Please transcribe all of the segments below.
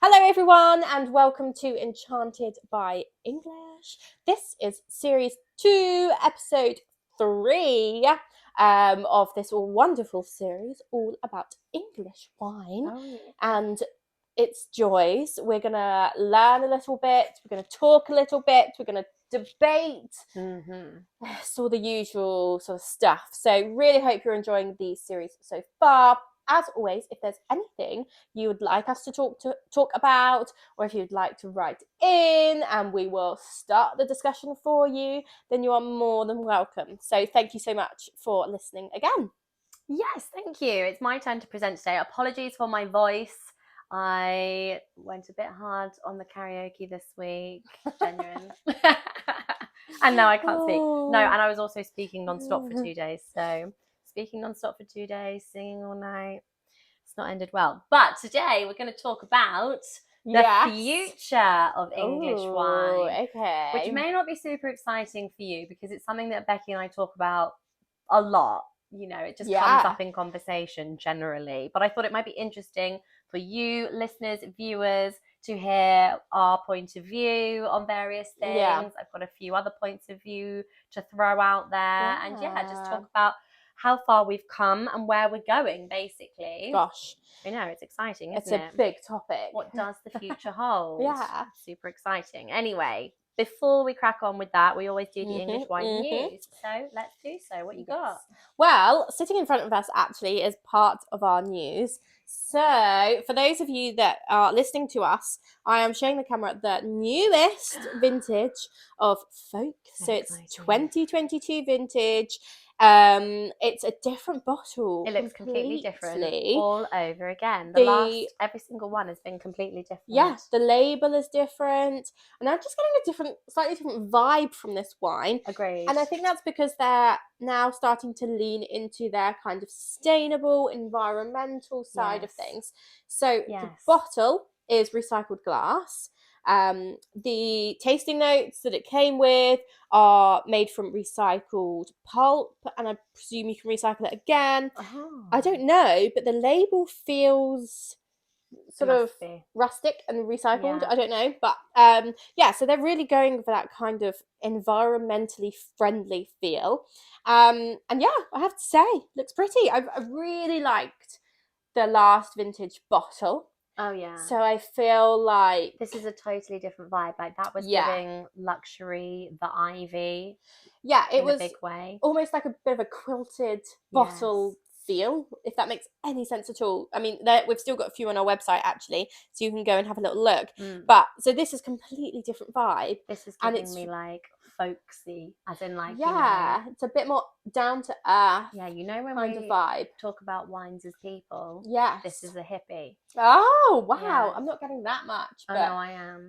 Hello everyone and welcome to Enchanted by English. This is series 2, episode 3 of this wonderful series all about English wine and its joys. We're going to learn a little bit, we're going to talk a little bit, we're going to debate. It's all the usual sort of stuff. So really hope you're enjoying the series so far. As always, if there's anything you would like us to talk about, or if you'd like to write in and we will start the discussion for you, then you are more than welcome. So thank you so much for listening again. Yes, thank you. It's my turn to present today. Apologies for my voice. I went a bit hard on the karaoke this week, genuine. And now I can't speak. No, and I was also speaking non-stop for 2 days. So speaking non-stop for 2 days, singing all night. It's not ended well. But today we're going to talk about the future of English wine. Okay. Which may not be super exciting for you because it's something that Becky and I talk about a lot. You know, it just comes up in conversation generally. But I thought it might be interesting for you, listeners, viewers, to hear our point of view on various things. Yeah. I've got a few other points of view to throw out there. And just talk about how far we've come and where we're going, basically. Gosh. I know, it's exciting, isn't it? It's a big topic. What does the future hold? Yeah. Super exciting. Anyway, before we crack on with that, we always do the English wine news. So let's do so. What you got? Well, sitting in front of us actually is part of our news. So for those of you that are listening to us, I am showing the camera the newest vintage of Folc. So it's 2022 vintage. It's a different bottle. It looks completely different all over again. Every single one has been completely different. Yes, the label is different, and I'm just getting a slightly different vibe from this wine. Agreed. And I think that's because they're now starting to lean into their kind of sustainable, environmental side of things. So the bottle is recycled glass. The tasting notes that it came with are made from recycled pulp, and I presume you can recycle it again. I don't know, but the label feels sort of rustic and recycled. I don't know, but so they're really going for that kind of environmentally friendly feel. And yeah, I have to say, looks pretty. I really liked the last vintage bottle. Oh yeah. So I feel like this is a totally different vibe. Like that was giving luxury, the ivy. Yeah, it was a big way. Almost like a bit of a quilted bottle feel, if that makes any sense at all. I mean, we've still got a few on our website actually, so you can go and have a little look. But so this is completely different vibe. This is giving me like folksy, as in like it's a bit more down to earth. Yeah, you know when kind of vibe. Talk about wines as people. Yes, this is a hippie. Oh wow, I'm not getting that much. But, oh no, I am.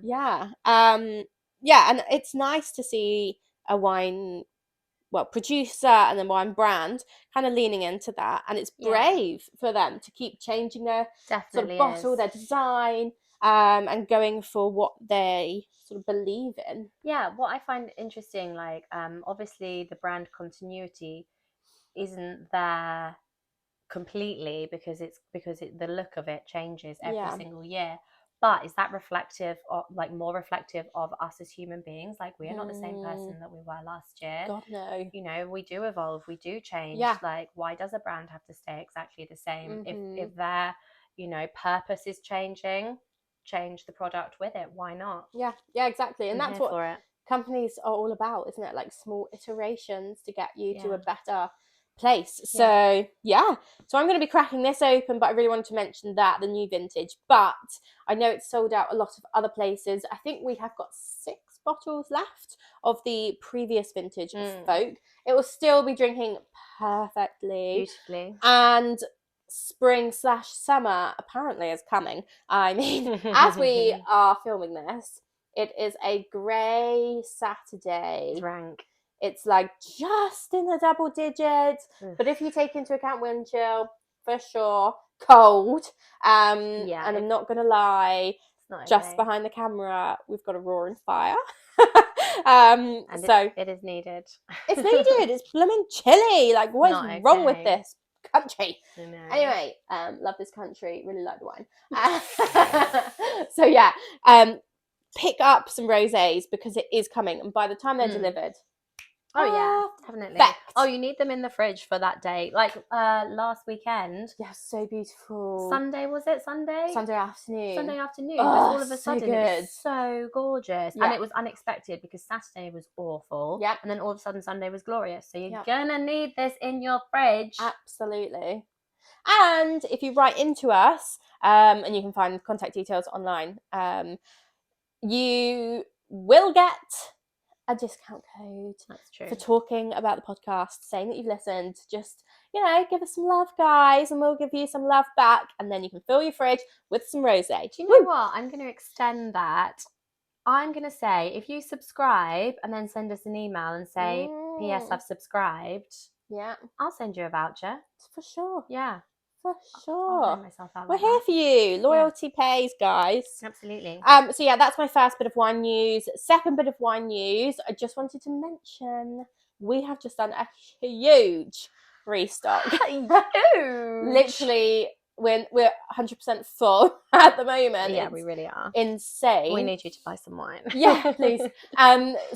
Yeah, and it's nice to see a wine producer and then wine brand kind of leaning into that, and it's brave for them to keep changing their sort of bottle, their design, and going for what they sort of believe in. Yeah, what I find interesting, like obviously the brand continuity isn't there completely because the look of it changes every single year. But is that reflective of, like, more reflective of us as human beings? Like, we are not the same person that we were last year. God, no. You know, we do evolve, we do change. Like, why does a brand have to stay exactly the same? If their, purpose is changing, change the product with it. Why not? Yeah, exactly. And that's what companies are all about, isn't it? Like small iterations to get you to a better place. So so I'm going to be cracking this open, but I really wanted to mention that the new vintage, but I know it's sold out a lot of other places. I think we have got 6 bottles left of the previous vintage of Folc. It will still be drinking perfectly, beautifully, and spring/summer apparently is coming. I mean, as we are filming this, it is a grey Saturday. It's rank. It's like just in the double digits, but if you take into account wind chill, for sure, cold. And I'm not going to lie, just behind the camera, we've got a roaring fire. And so it is needed. It's needed. It's blooming chilly. Like, what is wrong with this country? Anyway, love this country. Really like the wine. So So yeah, pick up some rosés because it is coming, and by the time they're delivered, oh yeah, definitely. perfect. Oh, you need them in the fridge for that day. Like last weekend. Yeah, so beautiful. Sunday, was it Sunday? Sunday afternoon. Sunday afternoon. Oh, Just all of a so sudden, good. it was so gorgeous, Yeah. and it was unexpected because Saturday was awful. Yep. And then all of a sudden, Sunday was glorious. So you're Yep. gonna need this in your fridge. Absolutely. And if you write into us, and you can find contact details online, you will get a discount code. That's true. For talking about the podcast, saying that you've listened. Just, give us some love, guys, and we'll give you some love back, and then you can fill your fridge with some rosé. Do you know what? I'm going to extend that. I'm going to say, if you subscribe and then send us an email and say, P.S. I've subscribed. Yeah. I'll send you a voucher. For sure. Yeah. For I'll sure. pay myself out We're like here that. for you. Loyalty pays, guys. Absolutely. So yeah, that's my first bit of wine news. Second bit of wine news, I just wanted to mention we have just done a huge restock. Literally, we're 100% full at the moment. Yeah, It's we really are. insane. We need you to buy some wine. Yeah, please.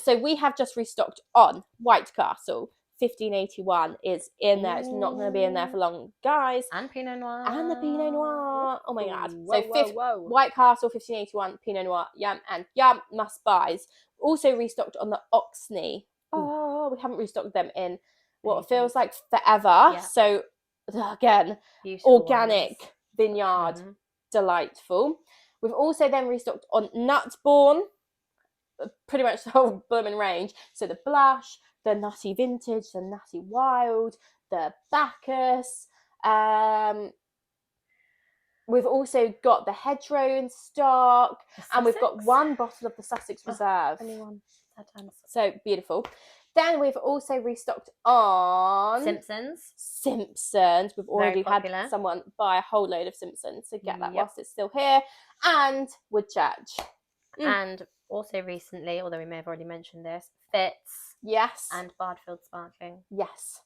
So we have just restocked on White Castle. 1581 is in there. It's not going to be in there for long, guys. And Pinot Noir. And the Pinot Noir. Oh my God. Whoa, So White Castle 1581 Pinot Noir. Yum and yum, must buys. Also restocked on the Oxney. Oh, we haven't restocked them in what feels like forever. Yeah. So again, beautiful organic wines. vineyard, delightful. We've also then restocked on Nutborn, pretty much the whole blooming range. So the Blush, the Nutty Vintage, the Nutty Wild, the Bacchus. We've also got the Hedgerow in stock, and we've got one bottle of the Sussex Reserve. So beautiful. Then we've also restocked on Simpsons. We've already had someone buy a whole load of Simpsons, so get that whilst it's still here. And Woodchurch. And also recently, although we may have already mentioned this, Fitz. Yes. And Bardfield Sparkling. Yes.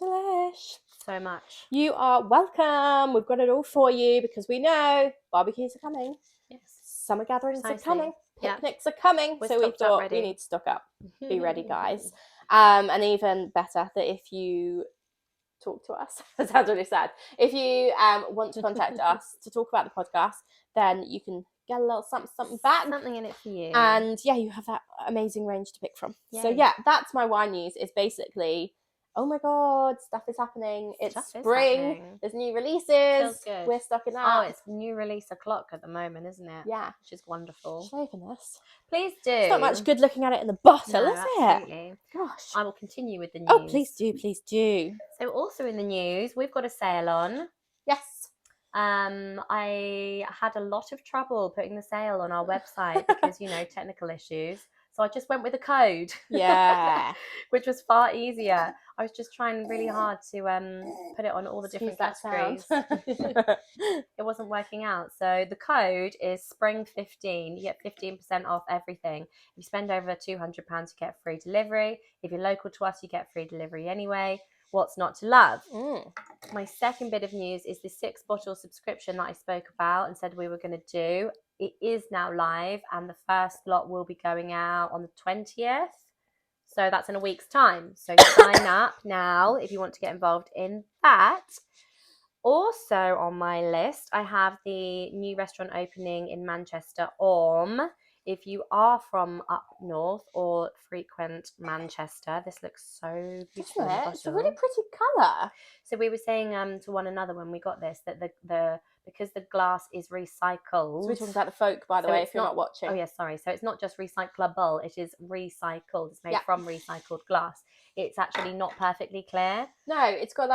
Delish. So much. You are welcome. We've got it all for you because we know barbecues are coming. Yes. Summer gatherings are coming. Picnics are coming. So we thought we need to stock up. Be ready, guys. And even better that if you talk to us, that sounds really sad. If you want to contact us to talk about the podcast, then you can get a little something back. Something in it for you. And yeah, you have that amazing range to pick from. Yay. So yeah, that's my wine news. Is basically, oh my God, stuff is happening. It's spring. There's new releases. Feels good. We're stocking up. Oh, it's new release o'clock at the moment, isn't it? Yeah. Which is wonderful. Should I open this? Please do. It's not much good looking at it in the bottle, is absolutely. It? Gosh. I will continue with the news. Oh, please do, please do. So also in the news, we've got a sale on. Yes. I had a lot of trouble putting the sale on our website because, technical issues. So I just went with a code. Yeah. Which was far easier. I was just trying really hard to put it on all the different categories. It wasn't working out. So the code is SPRING15. You get 15% off everything. If you spend over £200, you get free delivery. If you're local to us, you get free delivery anyway. What's not to love? My second bit of news is the 6-bottle subscription that I spoke about and said we were going to do. It is now live, and the first lot will be going out on the 20th. So that's in a week's time. So sign up now if you want to get involved in that. Also on my list, I have the new restaurant opening in Manchester, Orme. If you are from up north or frequent Manchester, this looks so beautiful. It's a really pretty colour. So we were saying to one another when we got this that the because the glass is recycled. So we're talking about the Folc, by the way, if you're not watching. Oh, yeah, sorry. So it's not just recyclable, it is recycled. It's made from recycled glass. It's actually not perfectly clear. No, it's got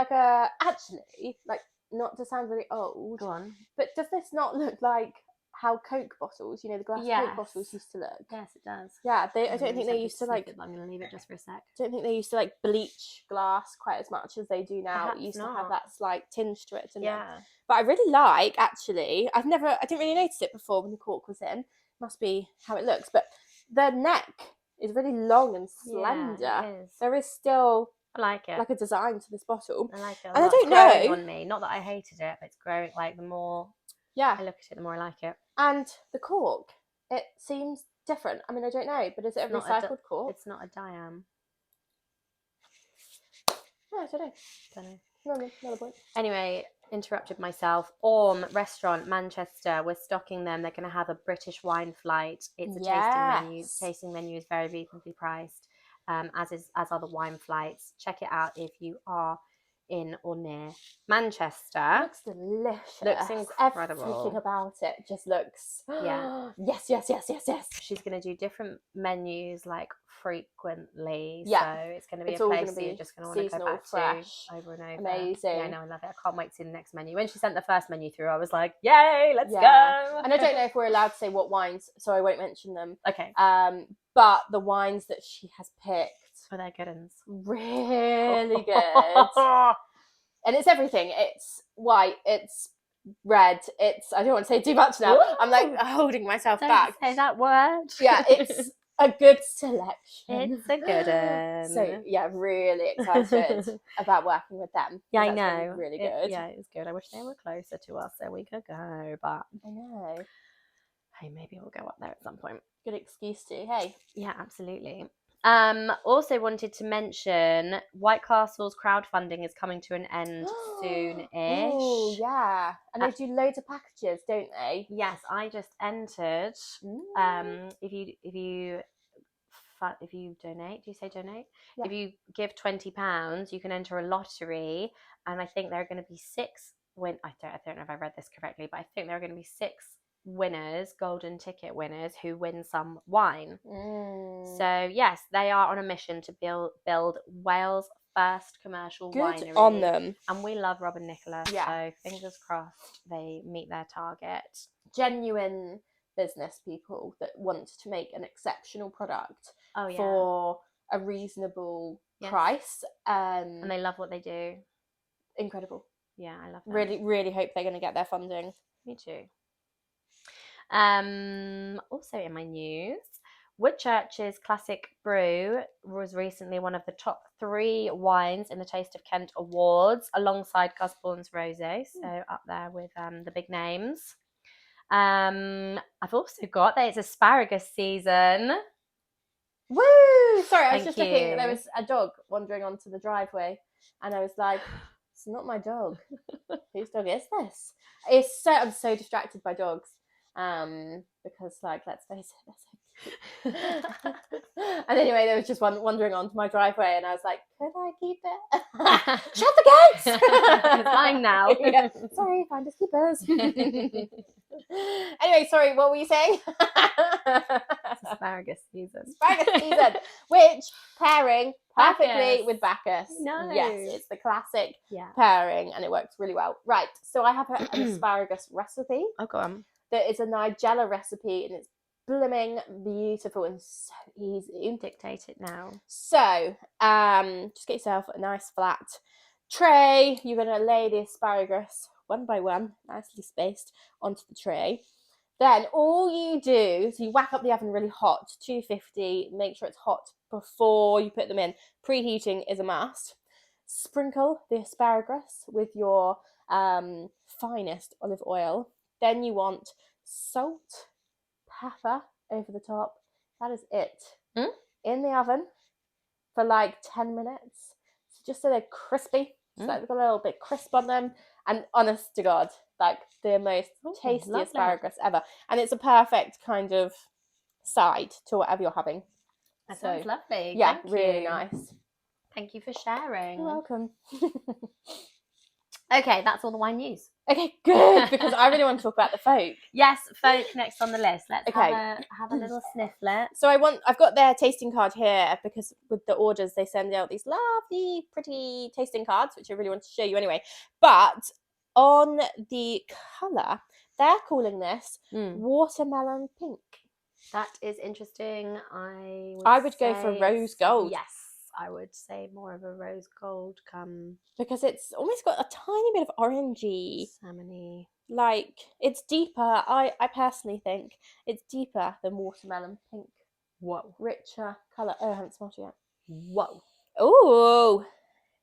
not to sound really old. Go on. But does this not look like how Coke bottles, the glass Coke bottles used to look? Yes, it does. Yeah, I don't think they used to I'm going to leave it just for a sec. I don't think they used to bleach glass quite as much as they do now. Perhaps it used not. to have that slight tinge to it, didn't it? Yeah. But I really actually, I didn't really notice it before when the cork was in. Must be how it looks. But the neck is really long and slender. Yeah, it is. There is still I like it. Like a design to this bottle. I like it. And I don't know. know. On me. Not that I hated it, but it's growing. The more I look at it, the more I like it. And the cork, it seems different. I mean, I don't know, but is it a recycled cork? It's not a diam. No, I don't know. No, another point. Anyway, interrupted myself. Orme restaurant, Manchester. We're stocking them. They're going to have a British wine flight. It's a tasting menu. Tasting menu is very reasonably priced, as are the wine flights. Check it out if you are in or near Manchester. Looks delicious. Looks incredible. Everything about it just looks. Yeah. Yes. She's going to do different menus like frequently. Yeah. So it's going to be It's a all place gonna that be you're just going to want to go seasonal, back fresh, to over and over. amazing. Yeah, no, I love it. I can't wait to see the next menu. When she sent the first menu through, I was like, yay, let's go. And I don't know if we're allowed to say what wines, so I won't mention them. Okay. But the wines that she has picked. Oh, they're good ones. Really good. And it's everything. It's white, it's red, it's, I don't want to say too much now. Ooh. I'm like holding myself Don't back. say that word. Yeah, it's a good selection. It's a good one. So yeah, really excited about working with them. Yeah, I That's know. been really good. Yeah, it's good. I wish they were closer to us so we could go, but I know. hey, maybe we'll go up there at some point. Good excuse to, hey. Yeah, absolutely. Also wanted to mention White Castle's crowdfunding is coming to an end soon-ish. Oh, yeah. And they do loads of packages, don't they? Yes, I just entered. If you donate, do you say donate? Yeah. If you give £20, you can enter a lottery, and I think there are going to be 6 I don't know if I read this correctly, but I think there are going to be 6 winners, golden ticket winners, who win some wine. So yes, they are on a mission to build Wales' first commercial winery. Good on them. And we love Rob and Nicola, Yeah. so fingers crossed they meet their target. Genuine business people that want to make an exceptional product for a reasonable price. And they love what they do. Incredible. Yeah, I love them. Really, really hope they're going to get their funding. Me too. Also in my news, Woodchurch's Classic Brut was recently one of the top 3 wines in the Taste of Kent Awards, alongside Gusbourne's Rosé, so up there with the big names. I've also got that it's asparagus season. Woo! Sorry, I was Thank just you. looking. There was a dog wandering onto the driveway, and I was like, "It's not my dog. Whose dog is this?" I'm so distracted by dogs, because, like, let's face it, they're so cute. And anyway, there was just one wandering onto my driveway, and I was like, "Could I keep it? Shut the gates! It's mine now." Yeah. Sorry, finders keepers. Anyway, sorry, what were you saying? It's asparagus season. Asparagus season, which pairing perfectly Bacchus. with Bacchus. No. Yes, it's the classic Yeah. pairing, and it works really well. Right, so I have an asparagus recipe. Oh, go on. That is a Nigella recipe, and it's blooming beautiful and so easy. Dictate it now. So, just get yourself a nice flat tray. You're going to lay the asparagus one by one, nicely spaced, onto the tray. Then all you do is you whack up the oven really hot, 250. Make sure it's hot before you put them in. Preheating is a must. Sprinkle the asparagus with your finest olive oil. Then you want salt, pepper over the top. That is it. In the oven for like 10 minutes. So just so they're crispy. So they've got a little bit crisp on them. And honest to God, like the most tasty asparagus ever. And it's a perfect kind of side to whatever you're having. That sounds lovely. Yeah, Thank really you. nice. Thank you for sharing. You're welcome. Okay, that's all the wine news. Okay, good, because I really want to talk about the Folc. Yes, Folc next on the list. Let's Okay. have a little snifflet. So I've got their tasting card here, because with the orders they send out these lovely, pretty tasting cards, which I really want to show you anyway. But on the colour, they're calling this watermelon pink. That is interesting. I would go for rose gold. Yes, I would say more of a rose gold because it's almost got a tiny bit of orangey, salmony. Like, it's deeper. I personally think it's deeper than watermelon pink. Whoa. Richer colour. Oh, I haven't smelled it yet. Whoa. Ooh.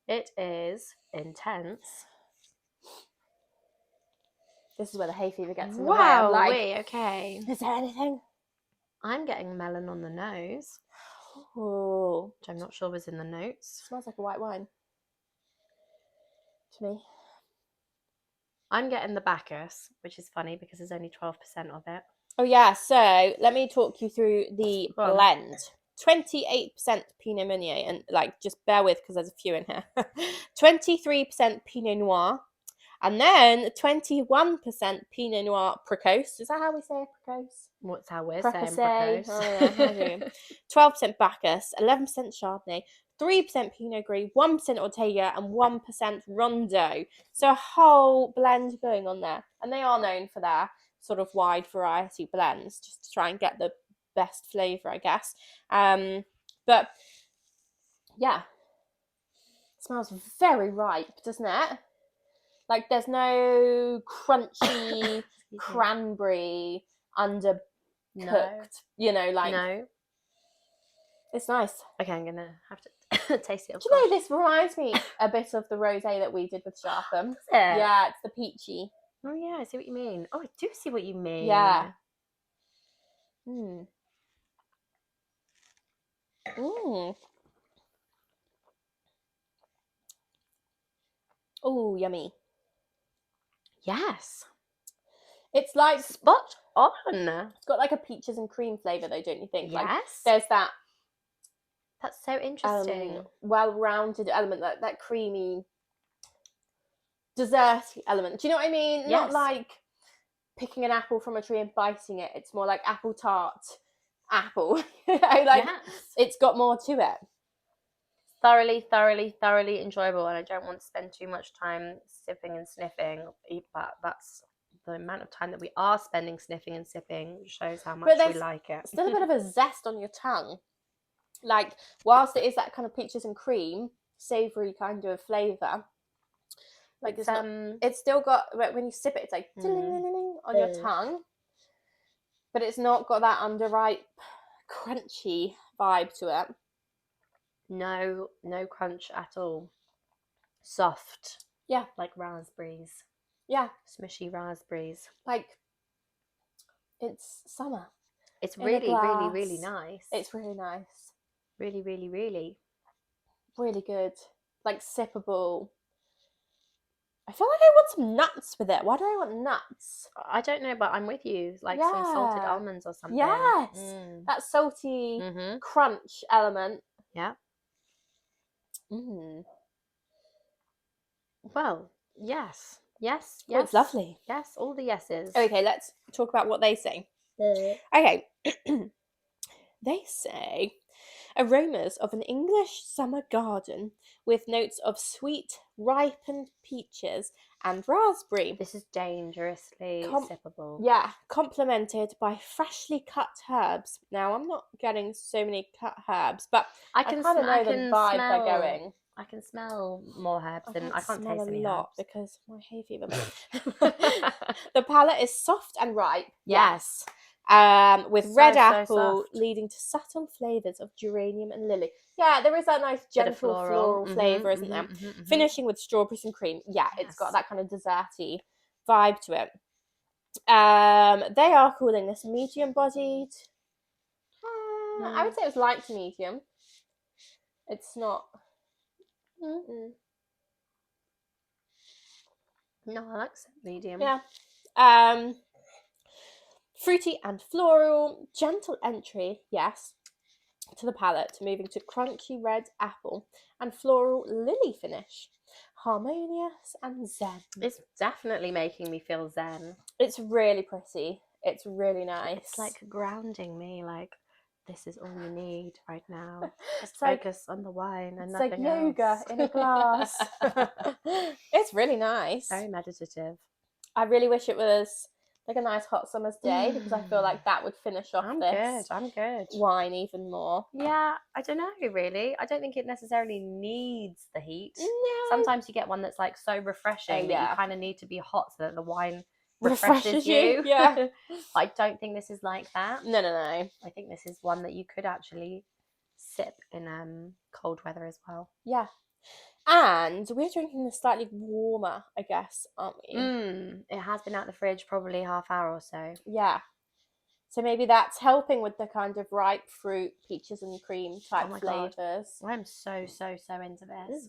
It is intense. This is where the hay fever gets in the way. Wow, I'm like, wait, okay. is there anything? I'm getting melon on the nose, Oh, which I'm not sure was in the notes. smells like a white wine to me. I'm getting the Bacchus, which is funny because there's only 12% of it. Oh yeah, so let me talk you through the Go on. blend. 28% Pinot Meunier, and like just bear with because there's a few in here. 23% Pinot Noir, and then 21% Pinot Noir Precoce. Is that how we say Precoce? What's how we're Precoce. saying Precoce? Oh, yeah, how do you? 12% Bacchus, 11% Chardonnay, 3% Pinot Gris, 1% Ortega, and 1% Rondo. So a whole blend going on there, and they are known for their sort of wide variety blends, just to try and get the best flavour, I guess. But yeah, it smells very ripe, doesn't it? Like there's no crunchy cranberry undercooked, you know, like No. it's nice. Okay, I'm gonna have to taste it. Do you know this reminds me a bit of the rosé that we did with Sharpham? Is it? Yeah, it's the peachy. Oh yeah, I see what you mean. Oh, I do see what you mean. Yeah. Mm. Mm. Oh, yummy. Yes. It's like Spot on. it's got like a peaches and cream flavour though, don't you think? Like Yes. there's that That's so interesting. well-rounded element, that creamy desserty element. Do you know what I mean? Yes. Not like picking an apple from a tree and biting it. It's more like apple tart apple. You know, like Yes. it's got more to it. Thoroughly enjoyable, and I don't want to spend too much time sipping and sniffing, but that's the amount of time that we are spending sniffing and sipping shows how much we like it. Still a bit of a zest on your tongue. Like, whilst it is that kind of peaches and cream, savoury kind of flavour, like it's still got, when you sip it, it's like on your tongue, but it's not got that underripe, crunchy vibe to it. No crunch at all. Soft. Yeah. Like raspberries. Yeah. Smushy raspberries. Like, it's summer. It's really nice. It's really nice. Really good. Like, sippable. I feel like I want some nuts with it. Why do I want nuts? I don't know, but I'm with you. Like some salted almonds or something. Yes. That salty crunch element. Yeah. Well, yes. Oh, it's lovely. Yes, all the yeses. Okay, let's talk about what they say. Okay. They say aromas of an English summer garden with notes of sweet, ripened peaches and raspberry. This is dangerously sippable. Yeah, complemented by freshly cut herbs. Now, I'm not getting so many cut herbs, but I kind of know the vibe they're going. I can smell more herbs than I can't taste any lot herbs. because my hay fever. The palate is soft and ripe. Yes. With red apple leading to subtle flavours of geranium and lily. Yeah, there is that nice gentle floral flavour, isn't there? Finishing with strawberries and cream. Yeah, it's got that kind of desserty vibe to it. They are calling this medium-bodied. I would say it was light to medium. It's not. No, I like medium. Yeah. Fruity and floral, gentle entry, yes, to the palate, moving to crunchy red apple and floral lily finish. Harmonious and zen. It's definitely making me feel zen. It's really pretty. It's really nice. It's like grounding me, like, this is all you need right now. Just focus on the wine and nothing else. It's like yoga in a glass. It's really nice. Very meditative. I really wish it was like a nice hot summer's day because I feel like that would finish off I'm good. Wine even more. Yeah, I don't know really. I don't think it necessarily needs the heat. No. Sometimes you get one that's like so refreshing that you kind of need to be hot so that the wine refreshes you. Yeah. I don't think this is like that. No. I think this is one that you could actually sip in cold weather as well. Yeah. And we're drinking this slightly warmer, I guess, aren't we? It has been out the fridge probably half hour or so. Yeah. So maybe that's helping with the kind of ripe fruit, peaches and cream type my God. flavours. I'm so into this.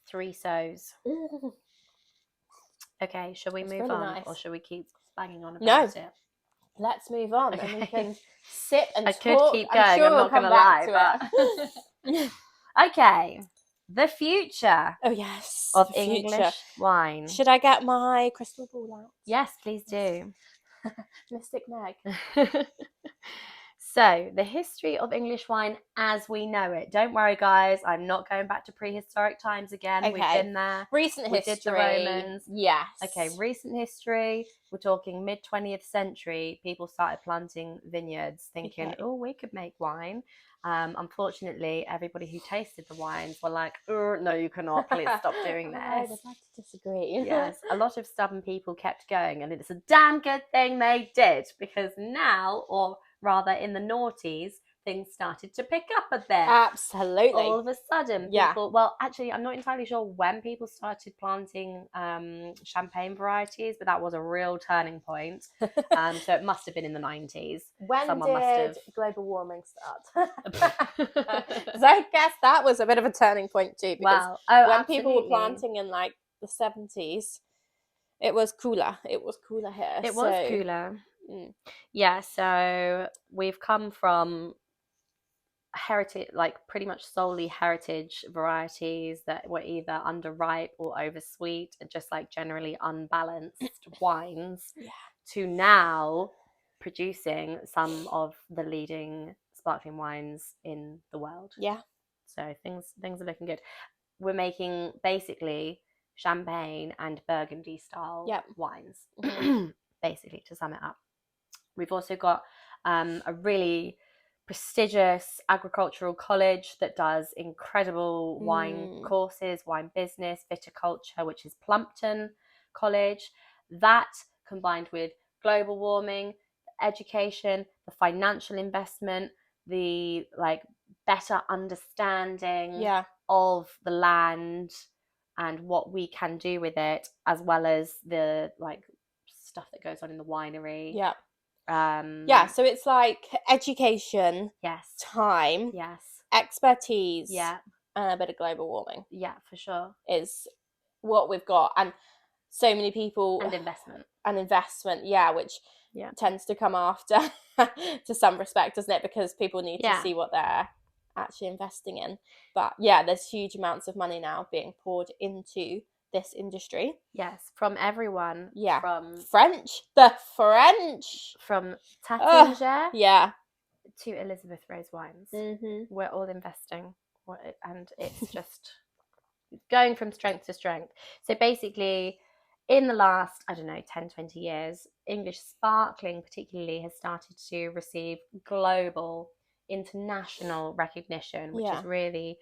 3 so's. Okay, shall we It's move really on, nice. or shall we keep banging on No. about it? Let's move on, and we Okay. can sit and I talk. could keep going. I'm sure I'm we'll not come gonna back lie, to it. Okay, the future Oh yes, of the future. English wine. Should I get my crystal ball out? Yes, please do. Mystic Meg. So, the history of English wine as we know it. Don't worry, guys. I'm not going back to prehistoric times again. Okay. We've been there. Recent We history. did the Romans. Yes. Okay, recent history. We're talking mid 20th century. People started planting vineyards, thinking, "Oh, we could make wine." Unfortunately, everybody who tasted the wines were like, "No, you cannot. Please stop doing this." I would like to disagree. Yes, a lot of stubborn people kept going, and it's a damn good thing they did, because now, or rather in the noughties, things started to pick up a bit. Absolutely. All of a sudden, Yeah. people, well, actually, I'm not entirely sure when people started planting champagne varieties, but that was a real turning point. So it must have been in the 90s. When Someone must did have... global warming start? Because I guess that was a bit of a turning point too. Because when people were planting in like the 70s, it was cooler. It was cooler here. It was cooler. Yeah, so we've come from heritage, like pretty much solely heritage varieties that were either underripe or oversweet, and just like generally unbalanced wines, to now producing some of the leading sparkling wines in the world. Yeah. So things are looking good. We're making basically champagne and Burgundy style wines, basically, to sum it up. We've also got a really prestigious agricultural college that does incredible wine courses, wine business, viticulture, which is Plumpton College. That, combined with global warming, education, the financial investment, the like better understanding of the land and what we can do with it, as well as the like stuff that goes on in the winery. So it's like education, time, expertise, and a bit of global warming. Yeah, for sure. Is what we've got. And so many people... And investment, which tends to come after to some respect, doesn't it? Because people need to see what they're actually investing in. But there's huge amounts of money now being poured into this industry. Yes, from everyone. Yeah. From the French. From Taittinger. To Elizabeth Rose Wines. We're all investing. And it's just going from strength to strength. So basically, in the last, 10, 20 years, English sparkling particularly has started to receive global, international recognition, which is really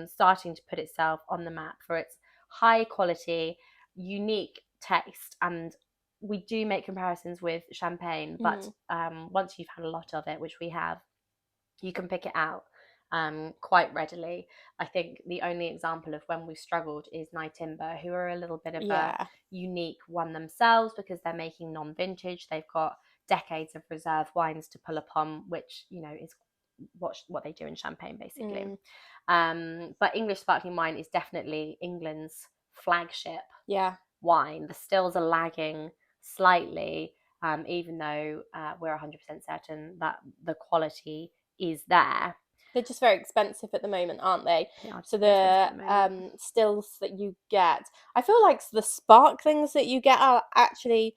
starting to put itself on the map for its high quality, unique taste. And we do make comparisons with champagne, but once you've had a lot of it, which we have, you can pick it out quite readily. I think the only example of when we've struggled is Nyetimber, who are a little bit of a unique one themselves, because they're making non-vintage. They've got decades of reserve wines to pull upon, which, is what they do in champagne, basically. But English sparkling wine is definitely England's flagship wine. The stills are lagging slightly, even though we're 100% certain that the quality is there. They're just very expensive at the moment, aren't they? So the stills that you get, I feel like the sparklings that you get are actually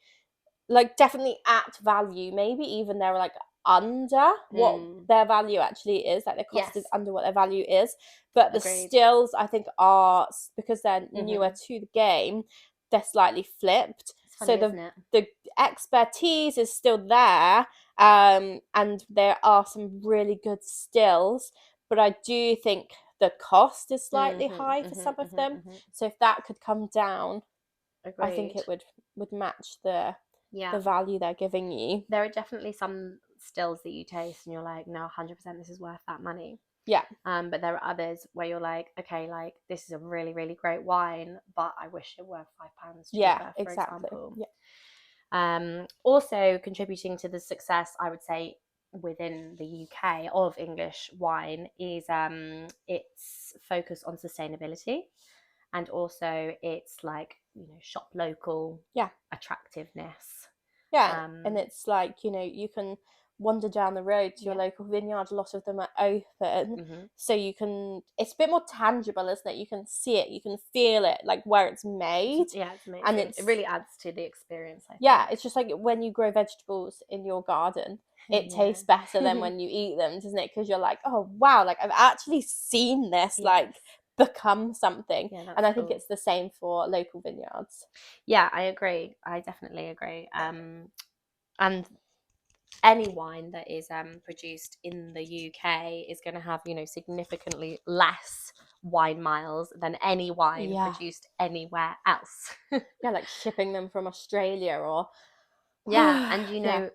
like definitely at value. Maybe even they're like under what their value actually is. Like their cost is under what their value is. But the stills, I think, are, because they're newer to the game, they're slightly flipped. Funny, so the expertise is still there, and there are some really good stills, but I do think the cost is slightly high for some of them. So if that could come down, I think it would match the value they're giving you. There are definitely some stills that you taste and you're like, no, 100% this is worth that money. Yeah. But there are others where you're like, okay, like this is a really, really great wine, but I wish it were £5 cheaper, Yeah, for exactly. example. Yeah. Also contributing to the success, I would say, within the UK of English wine is its focus on sustainability, and also its like, you know, shop local attractiveness. Yeah, and it's like, you know, you can wander down the road to your Yeah. local vineyard. A lot of them are open, so you can. It's a bit more tangible, isn't it? You can see it, you can feel it, like where it's made. Yeah, it's amazing. And it really adds to the experience, I yeah, think. it's just like when you grow vegetables in your garden, it Yeah. tastes better than when you eat them, doesn't it? Because you're like, oh wow, like I've actually seen this like Yes. become something. Yeah, that's And I think cool. it's the same for local vineyards. Yeah, I agree. I definitely agree. And any wine that is produced in the UK is going to have, you know, significantly less wine miles than any wine Yeah. produced anywhere else. Yeah, like shipping them from Australia or Yeah, and you yeah. know,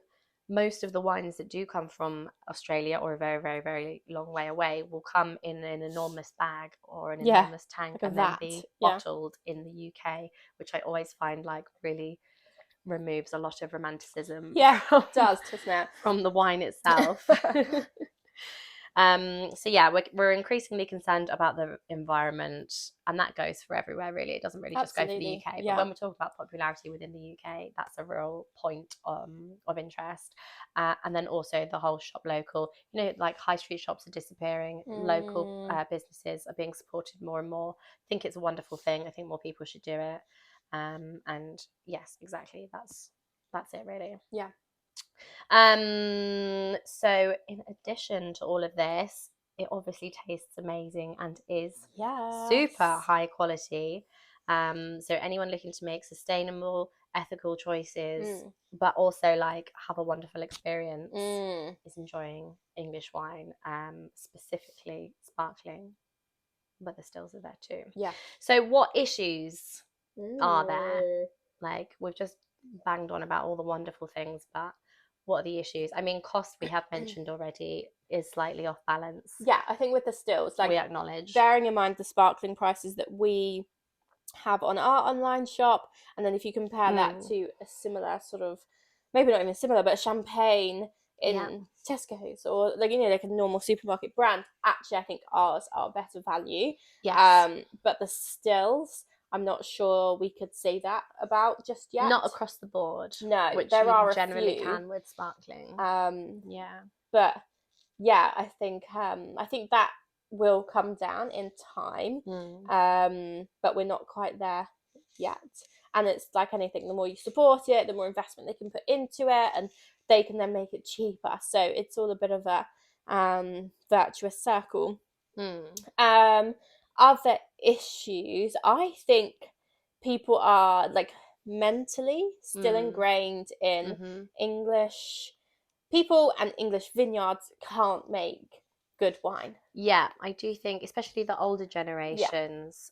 most of the wines that do come from Australia or a very, very, very long way away will come in an enormous bag or an Yeah, enormous tank like a and then vat. be Yeah. bottled in the UK, which I always find like really removes a lot of romanticism Yeah, from, it does, doesn't it? from the wine itself. So yeah, we're increasingly concerned about the environment, and that goes for everywhere really. It doesn't really just go for the Absolutely. UK, Yeah. but when we talk about popularity within the UK, that's a real point of interest. And then also the whole shop local, you know, like high street shops are disappearing, local businesses are being supported more and more. I think it's a wonderful thing. I think more people should do it. And yes, exactly, that's it really. Yeah. So in addition to all of this, it obviously tastes amazing and is super high quality. So anyone looking to make sustainable, ethical choices, but also like have a wonderful experience, is enjoying English wine, specifically sparkling, but the stills are there too. Yeah. So what issues are there? Like we've just banged on about all the wonderful things, but what are the issues? I mean, cost we have mentioned already is slightly off balance. Yeah, I think with the stills, like we acknowledge. bearing in mind the sparkling prices that we have on our online shop, and then if you compare that to a similar sort of, maybe not even similar, but a champagne in Tesco's or like, you know, like a normal supermarket brand, actually I think ours are better value. Yes. But the stills, I'm not sure we could say that about just yet. Not across the board. No, which there you are generally a few. can with sparkling. Yeah. But yeah, I think that will come down in time. But we're not quite there yet. And it's like anything, the more you support it, the more investment they can put into it, and they can then make it cheaper. So it's all a bit of a virtuous circle. Other issues, I think people are like mentally still ingrained in English people, and English vineyards can't make good wine. Yeah, I do think, especially the older generations,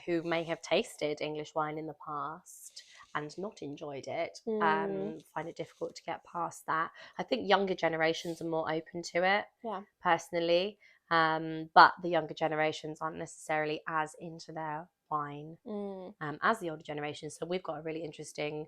who may have tasted English wine in the past and not enjoyed it, find it difficult to get past that. I think younger generations are more open to it, personally, but the younger generations aren't necessarily as into their wine as the older generation. So we've got a really interesting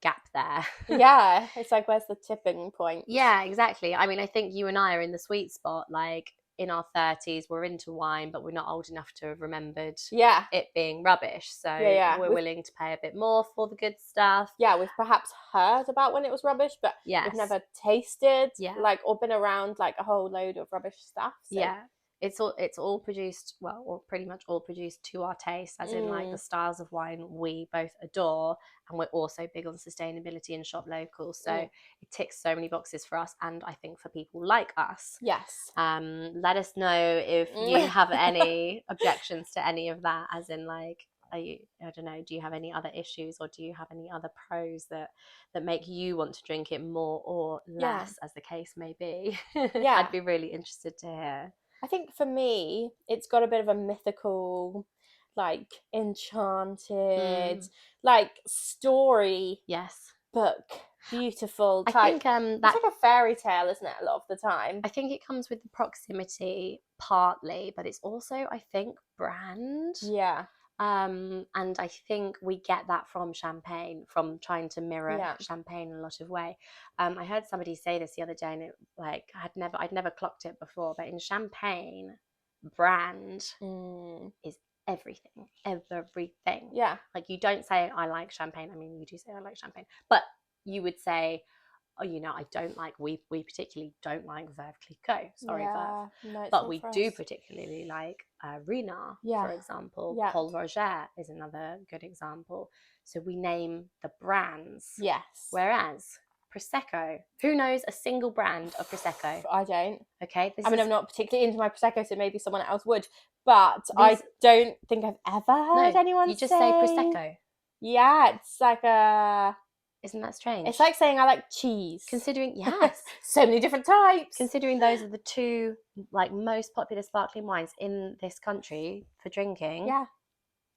gap there. Yeah, it's like, where's the tipping point? Yeah, exactly. I mean, I think you and I are in the sweet spot, like in our 30s, we're into wine, but we're not old enough to have remembered it being rubbish. So we're willing to pay a bit more for the good stuff. Yeah, we've perhaps heard about when it was rubbish, but we've never tasted like, or been around like a whole load of rubbish stuff. So. Yeah. It's all produced, well, or pretty much all produced to our taste, as in like the styles of wine we both adore, and we're also big on sustainability and shop local. So it ticks so many boxes for us, and I think for people like us. Yes. Let us know if you have any objections to any of that, as in like, I don't know, do you have any other issues, or do you have any other pros that make you want to drink it more or less, as the case may be? I'd be really interested to hear. I think for me, it's got a bit of a mythical, like enchanted, like story book beautiful I type. think It's that like a fairy tale, isn't it? A lot of the time. I think it comes with the proximity partly, but it's also, I think, brand. Yeah. And I think we get that from Champagne, from trying to mirror Yeah. Champagne in a lot of way. I heard somebody say this the other day, and it, like, I'd never clocked it before, but in Champagne, brand is everything. Yeah. Like, you don't say I like Champagne. I mean, you do say I like Champagne, but you would say, oh, you know, I don't like, we particularly don't like Veuve Clicquot. Sorry, Yeah. Veuve. No, it's But not we for do us. particularly like Renard, Yeah. for example. Yeah. Paul Roger is another good example. So we name the brands. Yes. Whereas Prosecco, who knows a single brand of Prosecco? I don't. Okay. I mean, I'm not particularly into my Prosecco, so maybe someone else would. But I don't think I've ever heard anyone you just say Prosecco. Yeah, it's like a... Isn't that strange? It's like saying I like cheese. Considering, yes. So many different types. Considering those are the two like most popular sparkling wines in this country for drinking. Yeah.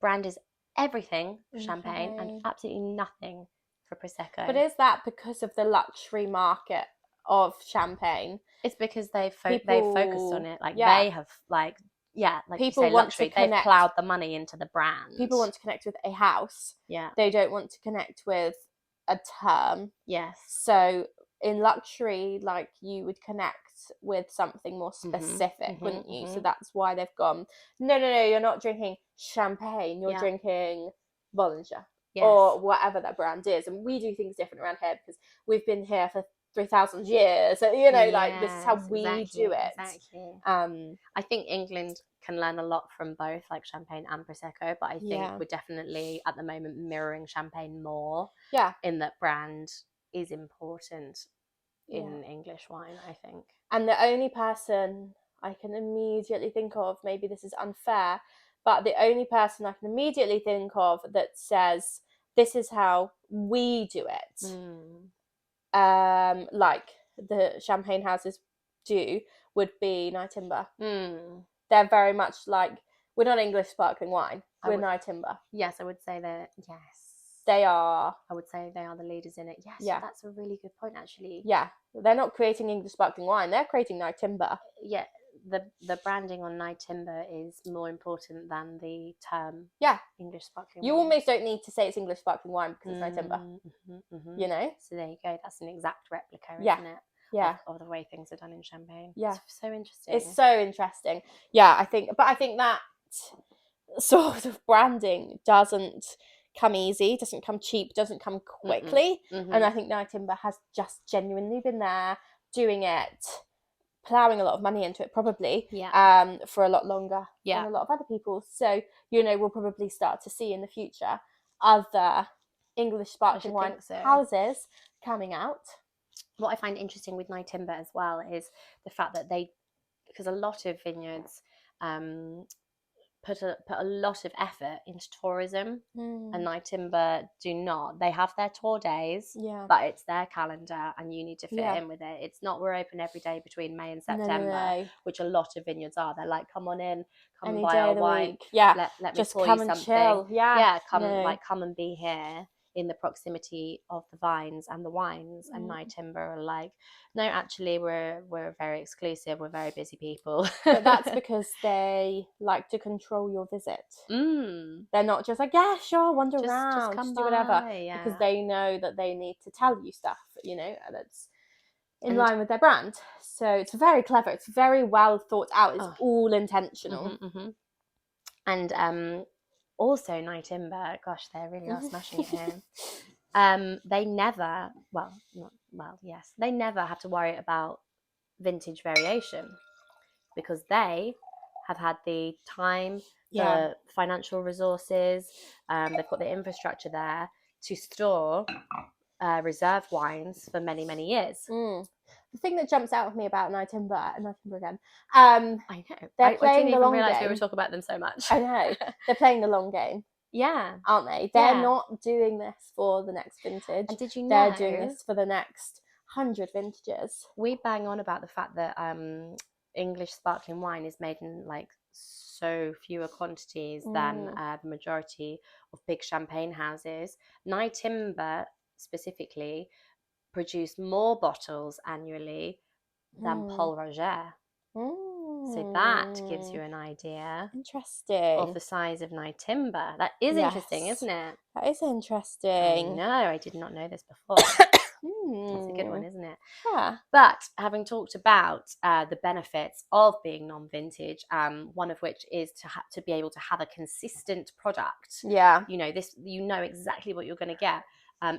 Brand is everything for Champagne and absolutely nothing for Prosecco. But is that because of the luxury market of Champagne? It's because they've focused on it. Like, they have, like people you say, luxury. They've ploughed the money into the brand. People want to connect with a house. Yeah. They don't want to connect with a term. Yes. So in luxury, like, you would connect with something more specific, wouldn't you? So that's why they've gone, no, you're not drinking Champagne, you're drinking Bollinger. Yes. Or whatever that brand is. And we do things different around here because we've been here for 3,000 years. So, you know, like, this is how we do it. Exactly. I think England can learn a lot from both, like Champagne and Prosecco, but I think we're definitely at the moment mirroring Champagne more. Yeah. In that brand is important in English wine, I think. And the only person I can immediately think of, maybe this is unfair, but the only person I can immediately think of that says this is how we do it, like the Champagne houses do, would be Nyetimber. They're very much like, we're not English sparkling wine, we're Nyetimber. Yes, I would say that. Yes, they are. I would say they are the leaders in it. Yes, yeah, that's a really good point, actually. Yeah, they're not creating English sparkling wine, they're creating Nyetimber. Yeah, the branding on Nyetimber is more important than the term English sparkling wine. You almost don't need to say it's English sparkling wine because it's Nyetimber. You know? So there you go, that's an exact replica, isn't it? Yeah. Of the way things are done in Champagne. Yeah. It's so interesting. It's so interesting. Yeah, I think that sort of branding doesn't come easy, doesn't come cheap, doesn't come quickly. And I think Nyetimber has just genuinely been there doing it, ploughing a lot of money into it, probably, for a lot longer than a lot of other people. So, you know, we'll probably start to see in the future other English sparkling wine houses coming out. What I find interesting with Nyetimber as well is the fact that because a lot of vineyards put a lot of effort into tourism, and Nyetimber do not. They have their tour days, but it's their calendar and you need to fit in with it. It's not, we're open every day between May and September, which a lot of vineyards are. They're like, come on in, come any and buy our wine. Week. Yeah, let me just pour come you and something. Chill. Yeah, come and be here in the proximity of the vines and the wines. And Nyetimber are like, no, actually we're very exclusive, we're very busy people. But that's because they like to control your visit. They're not just like, yeah, sure, wander around, just do whatever, because they know that they need to tell you stuff, you know, that's in line with their brand. So it's very clever, it's very well thought out, it's all intentional. And also Nyetimber, gosh, they really are smashing it here. They never, they never have to worry about vintage variation because they have had the time, the financial resources, they've got the infrastructure there to store reserve wines for many, many years. The thing that jumps out of me about Nyetimber again, I know. They're playing the long game. I didn't even realise we were talking about them so much. I know. They're playing the long game. Yeah. Aren't they? They're not doing this for the next vintage. And did you know? They're doing this for the next 100 vintages. We bang on about the fact that English sparkling wine is made in like so fewer quantities than the majority of big champagne houses. Nyetimber specifically produce more bottles annually than Paul Roger. So that gives you an idea interesting of the size of Nyetimber. That is interesting, isn't it? That is interesting. I know, I did not know this before. That's a good one, isn't it? Yeah. But having talked about the benefits of being non-vintage, one of which is to be able to have a consistent product. Yeah. You know exactly what you're going to get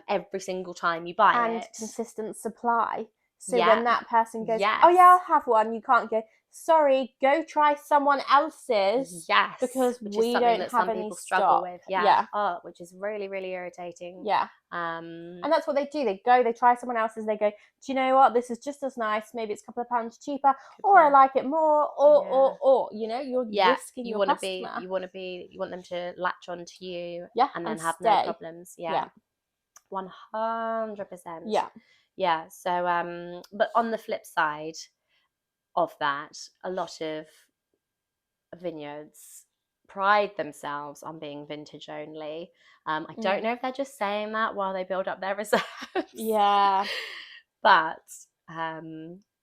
every single time you buy it. And consistent supply. So when that person goes, yes. oh yeah, I'll have one, you can't go, sorry, go try someone else's. Yes. Because which we is something don't that have some any people struggle stock. with. Yeah. Oh, which is really, really irritating. Yeah. And that's what they do. They try someone else's, they go, do you know what, this is just as nice, maybe it's a couple of pounds cheaper, or I like it more, or you're risking your customer. You want them to latch on to you, and then have stay. no problems. 100%. Yeah. So but on the flip side of that, a lot of vineyards pride themselves on being vintage only. I don't know if they're just saying that while they build up their reserves. Yeah. But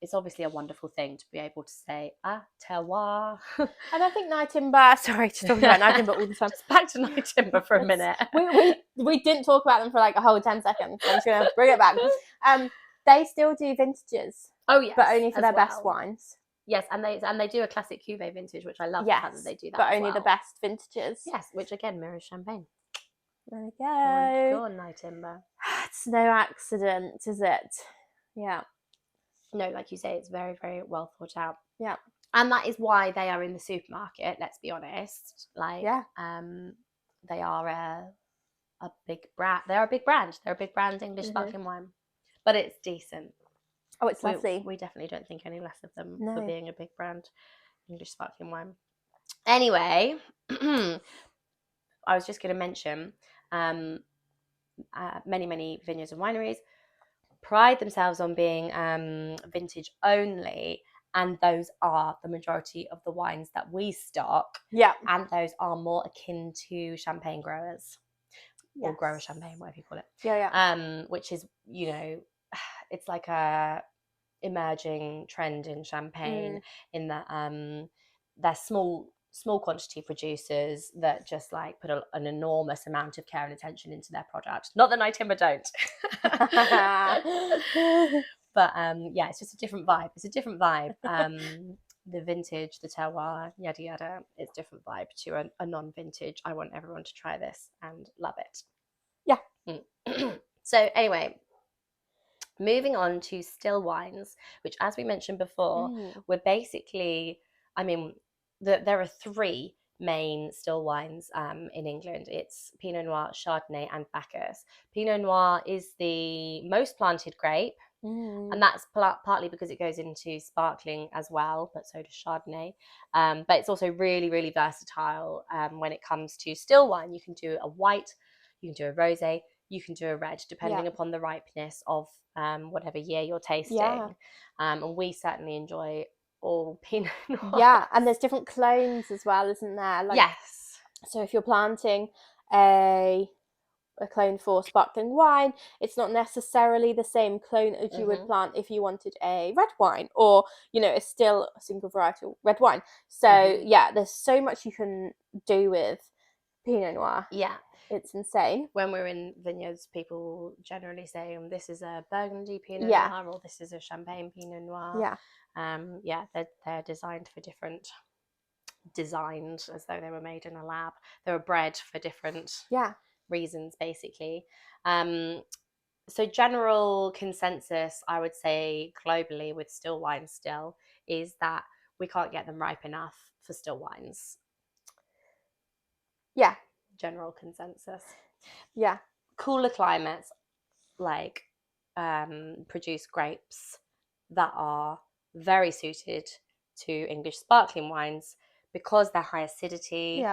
it's obviously a wonderful thing to be able to say, terroir. And I think Nyetimber, sorry to talk about Nyetimber all the time. Just back to Nyetimber for a minute. We didn't talk about them for like a whole 10 seconds. So I'm just going to bring it back. They still do vintages. Oh, yes. But only for their best wines. Yes, and they do a classic cuvee vintage, which I love the fact that they do that. But only the best vintages. Yes, which again mirrors champagne. There we go. Go on, Nyetimber. It's no accident, is it? Yeah. No, like you say, it's very, very well thought out. Yeah. And that is why they are in the supermarket, let's be honest. Like, they are a big brand. They're a big brand. They're a big brand English sparkling wine. But it's decent. Oh, it's lovely. We definitely don't think any less of them for being a big brand English sparkling wine. Anyway, I was just going to mention many, many vineyards and wineries pride themselves on being vintage only, and those are the majority of the wines that we stock. Yeah. And those are more akin to champagne growers. Yes. Or grower champagne, whatever you call it. Yeah. Which is, it's like a emerging trend in champagne in that they're small quantity producers that just like put an enormous amount of care and attention into their product. Not that Nyetimber don't. But it's just a different vibe. It's a different vibe. The vintage, the terroir, yada yada, it's a different vibe to a non-vintage. I want everyone to try this and love it. Yeah. So anyway, moving on to still wines, which, as we mentioned before, we're basically, there are three main still wines in England. It's Pinot Noir, Chardonnay, and Bacchus. Pinot Noir is the most planted grape, and that's partly because it goes into sparkling as well, but so does Chardonnay. But it's also really, really versatile when it comes to still wine. You can do a white, you can do a rosé, you can do a red, depending upon the ripeness of whatever year you're tasting. Yeah. And we certainly enjoy all Pinot Noir. Yeah, and there's different clones as well, isn't there? Like, yes. So if you're planting a clone for sparkling wine, it's not necessarily the same clone as you would plant if you wanted a red wine, or a still single varietal red wine. So there's so much you can do with Pinot Noir. Yeah. It's insane. When we're in vineyards, people generally say, this is a Burgundy Pinot Noir, or this is a Champagne Pinot Noir. Yeah. They're designed for designed as though they were made in a lab. They were bred for different reasons, basically. So general consensus, I would say, globally with still wines still, is that we can't get them ripe enough for still wines. Yeah. General consensus. Yeah. Cooler climates produce grapes that are very suited to English sparkling wines because they're high acidity,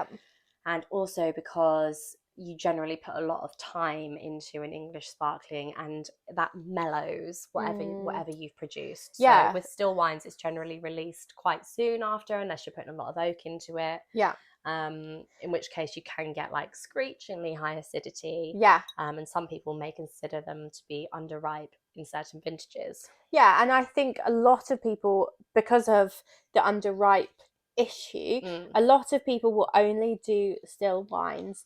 and also because you generally put a lot of time into an English sparkling, and that mellows whatever you've produced. So with still wines, it's generally released quite soon after, unless you're putting a lot of oak into it. Yeah. In which case you can get screechingly high acidity. Yeah. And some people may consider them to be underripe in certain vintages. Yeah, and I think a lot of people, because of the underripe issue, a lot of people will only do still wines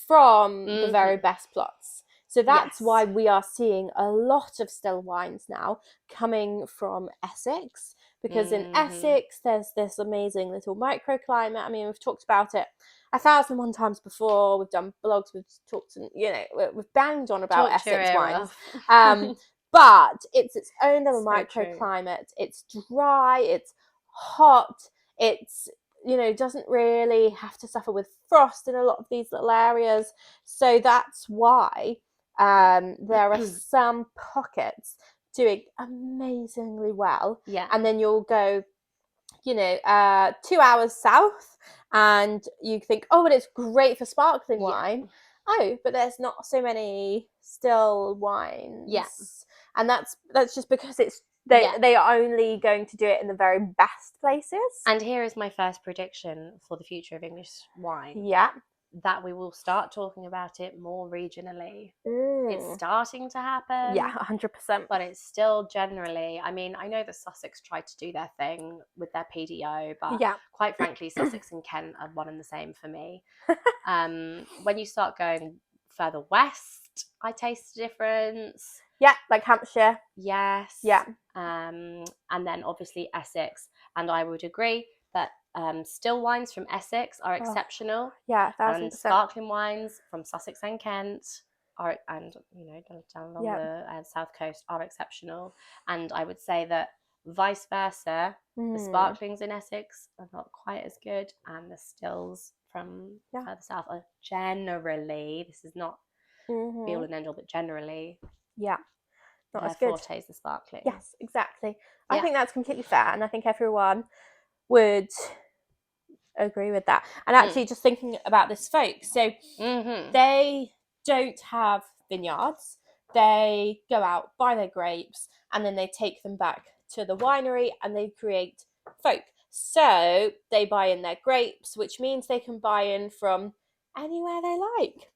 from the very best plots. So that's why we are seeing a lot of still wines now coming from Essex, because in Essex there's this amazing little microclimate. I mean, we've talked about it 1,001 times before. We've done blogs, we've talked, and we've banged on about Essex wines. But it's its own little microclimate. It's dry, it's hot, it's doesn't really have to suffer with frost in a lot of these little areas. So that's why there are some pockets doing amazingly well. Yeah. And then you'll go 2 hours south and you think, oh, but it's great for sparkling wine. Oh, but there's not so many still wines. Yeah. And that's just because they are only going to do it in the very best places. And here is my first prediction for the future of English wine. Yeah. That we will start talking about it more regionally. It's starting to happen. Yeah, 100%. But it's still generally, I mean, I know that Sussex tried to do their thing with their PDO, but quite frankly, Sussex and Kent are one and the same for me. When you start going further west, I taste a difference. Yeah, like Hampshire. Yes. Yeah. And then obviously Essex. And I would agree that still wines from Essex are exceptional. Yeah, 1,000%. And sparkling wines from Sussex and Kent are, and down along the south coast are exceptional. And I would say that vice versa, the sparklings in Essex are not quite as good, and the stills from further south are generally, this is not be all and end all, but generally, not as good. Forte's the sparkling. Yes, exactly. I think that's completely fair, and I think everyone would agree with that. And actually, just thinking about this, folks, so they don't have vineyards. They go out, buy their grapes, and then they take them back to the winery and they create Folc. So they buy in their grapes, which means they can buy in from anywhere they like.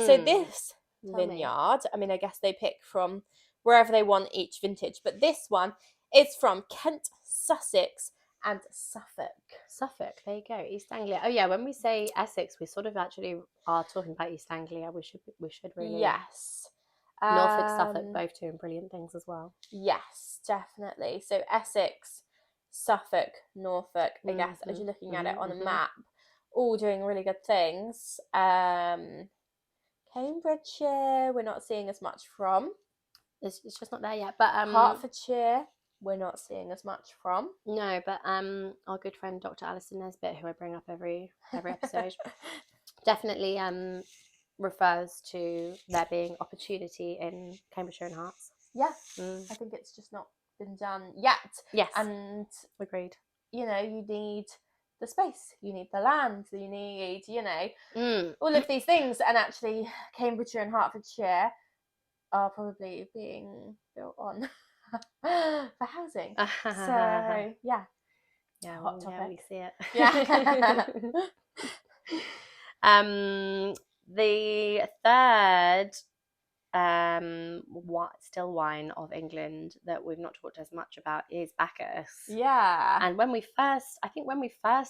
So this vineyard, I mean, I guess they pick from wherever they want each vintage, but this one is from Kent, Sussex, and Suffolk. There you go. East Anglia. Oh yeah, when we say Essex, we sort of actually are talking about East Anglia. We should really. Yes. Norfolk, Suffolk, both doing brilliant things as well. Yes, definitely. So Essex, Suffolk, Norfolk, I guess, as you're looking at it on a map, all doing really good things. Cambridgeshire, we're not seeing as much from. It's just not there yet. But Hertfordshire, we're not seeing as much from. No, but our good friend Dr. Alison Nesbitt, who I bring up every episode, definitely refers to there being opportunity in Cambridgeshire and Herts. Yeah, I think it's just not been done yet. Yes, and agreed. You need the space, you need the land, you need all of these things, and actually Cambridgeshire and Hertfordshire are probably being built on for housing. So yeah, hot topic. Yeah, we see it. Yeah. The third still wine of England that we've not talked as much about is Bacchus. Yeah. And when we first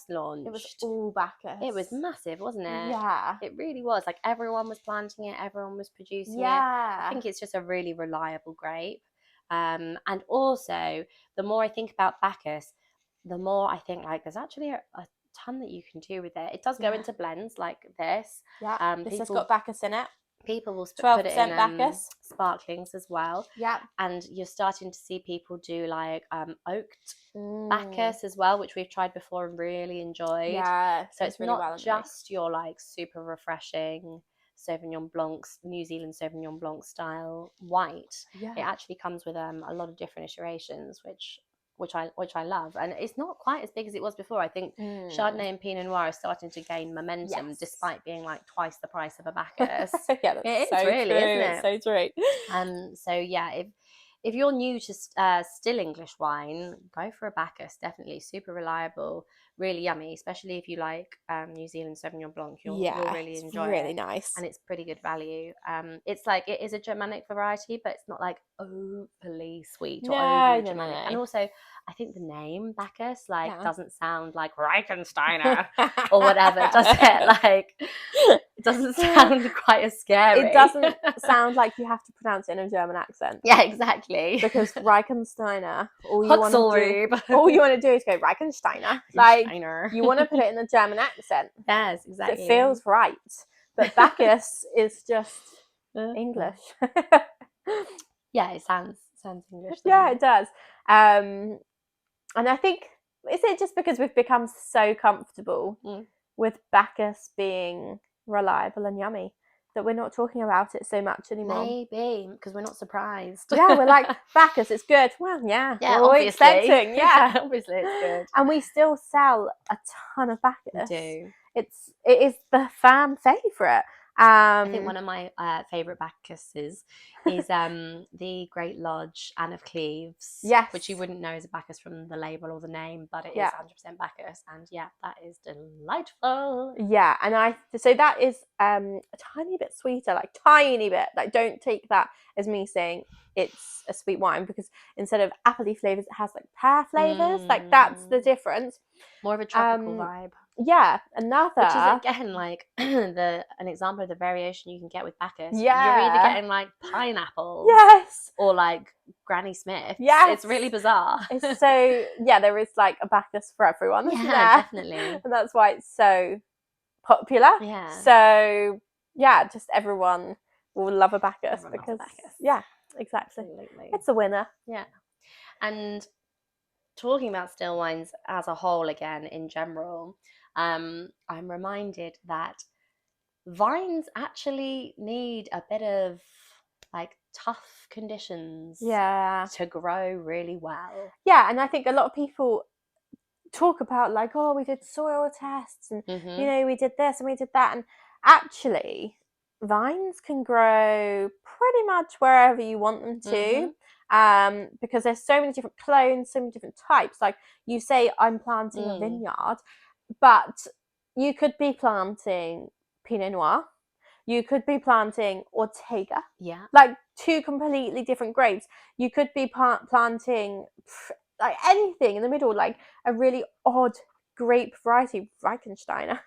launched, it was all Bacchus. It was massive, wasn't it? Yeah. It really was. Like, everyone was planting it, everyone was producing it. Yeah. I think it's just a really reliable grape. And also, the more I think about Bacchus, the more I think, like, there's actually a ton that you can do with it. It does go into blends like this. Yeah. This has got Bacchus in it. People will 12% put it in Bacchus. Sparklings as well. Yeah. And you're starting to see people do like oaked Bacchus as well, which we've tried before and really enjoyed. Yeah. So it's really not just your like super refreshing Sauvignon Blanc, New Zealand Sauvignon Blanc style white. Yeah. It actually comes with a lot of different iterations, which I love, and it's not quite as big as it was before. I think Chardonnay and Pinot Noir are starting to gain momentum, despite being like twice the price of a Bacchus. Yeah, that's it so is really, true. isn't it? It's so true. So yeah, if you're new to still English wine, go for a Bacchus. Definitely super reliable, really yummy, especially if you like New Zealand Sauvignon Blanc. You'll really enjoy really it. nice. And it's pretty good value. It's like, it is a Germanic variety, but it's not like overly sweet or overly Germanic. And also, I think the name Bacchus doesn't sound like Reichensteiner or whatever, does it? Like, it doesn't sound quite as scary. It doesn't sound like you have to pronounce it in a German accent. Yeah, exactly. Because Reichensteiner, all you want to do is go Reichensteiner. Like, you want to put it in a German accent. Yes, exactly. It feels right. But Bacchus is just English. Yeah, it sounds English. Yeah, it does. And I think, is it just because we've become so comfortable with Bacchus being reliable and yummy that we're not talking about it so much anymore? Maybe, because we're not surprised. Yeah, we're like, Bacchus, it's good. Well, yeah, we're expecting. Yeah, obviously it's good. And we still sell a ton of Bacchus. We do. It is the fan favourite. I think one of my favourite Bacchuses is the Great Lodge Anne of Cleves. Yes. Which you wouldn't know as a Bacchus from the label or the name, but it is 100% Bacchus. And yeah, that is delightful. Yeah, and so that is a tiny bit sweeter, like tiny bit. Like, don't take that as me saying it's a sweet wine, because instead of appley flavours, it has like pear flavours. Like, that's the difference. More of a tropical vibe. Yeah, another. Which is again like an example of the variation you can get with Bacchus. Yeah. You're either getting like pineapples. Yes. Or like Granny Smith. Yes. It's really bizarre. It's so, there is like a Bacchus for everyone. Yeah, definitely. And that's why it's so popular. Yeah. So, yeah, just everyone will love a Bacchus because, yeah, exactly. Absolutely. It's a winner. Yeah. And talking about still wines as a whole again, in general, I'm reminded that vines actually need a bit of like tough conditions to grow really well. Yeah, and I think a lot of people talk about like, oh, we did soil tests and we did this and we did that, and actually vines can grow pretty much wherever you want them to. Because there's so many different clones, so many different types. Like, you say I'm planting a vineyard, but you could be planting Pinot Noir, you could be planting Ortega, like two completely different grapes. You could be planting like anything in the middle, like a really odd grape variety, Reichensteiner.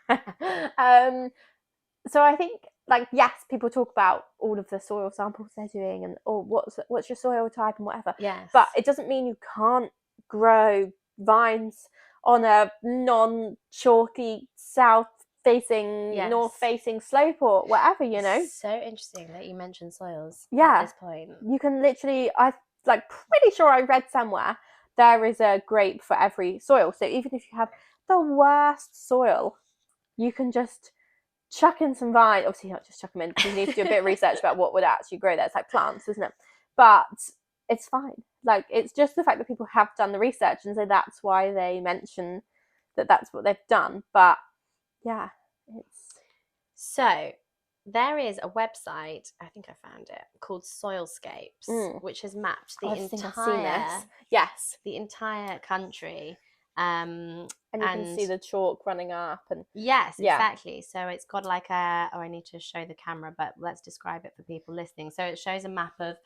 So I think, like, yes, people talk about all of the soil samples they're doing and what's your soil type and whatever. Yes. But it doesn't mean you can't grow vines on a non-chalky south-facing, north-facing slope or whatever, So interesting that you mentioned soils at this point. You can literally, I'm like pretty sure I read somewhere there is a grape for every soil. So even if you have the worst soil, you can just chuck in some vine. Obviously not just chuck them in, because you need to do a bit of research about what would actually grow there. It's like plants, isn't it? But it's fine. Like, it's just the fact that people have done the research, and so that's why they mention that that's what they've done. But yeah, it's... So there is a website, I think I found it, called Soilscapes, which has mapped the entire country. And you can see the chalk running up, and exactly. So it's got like I need to show the camera, but let's describe it for people listening. So it shows a map of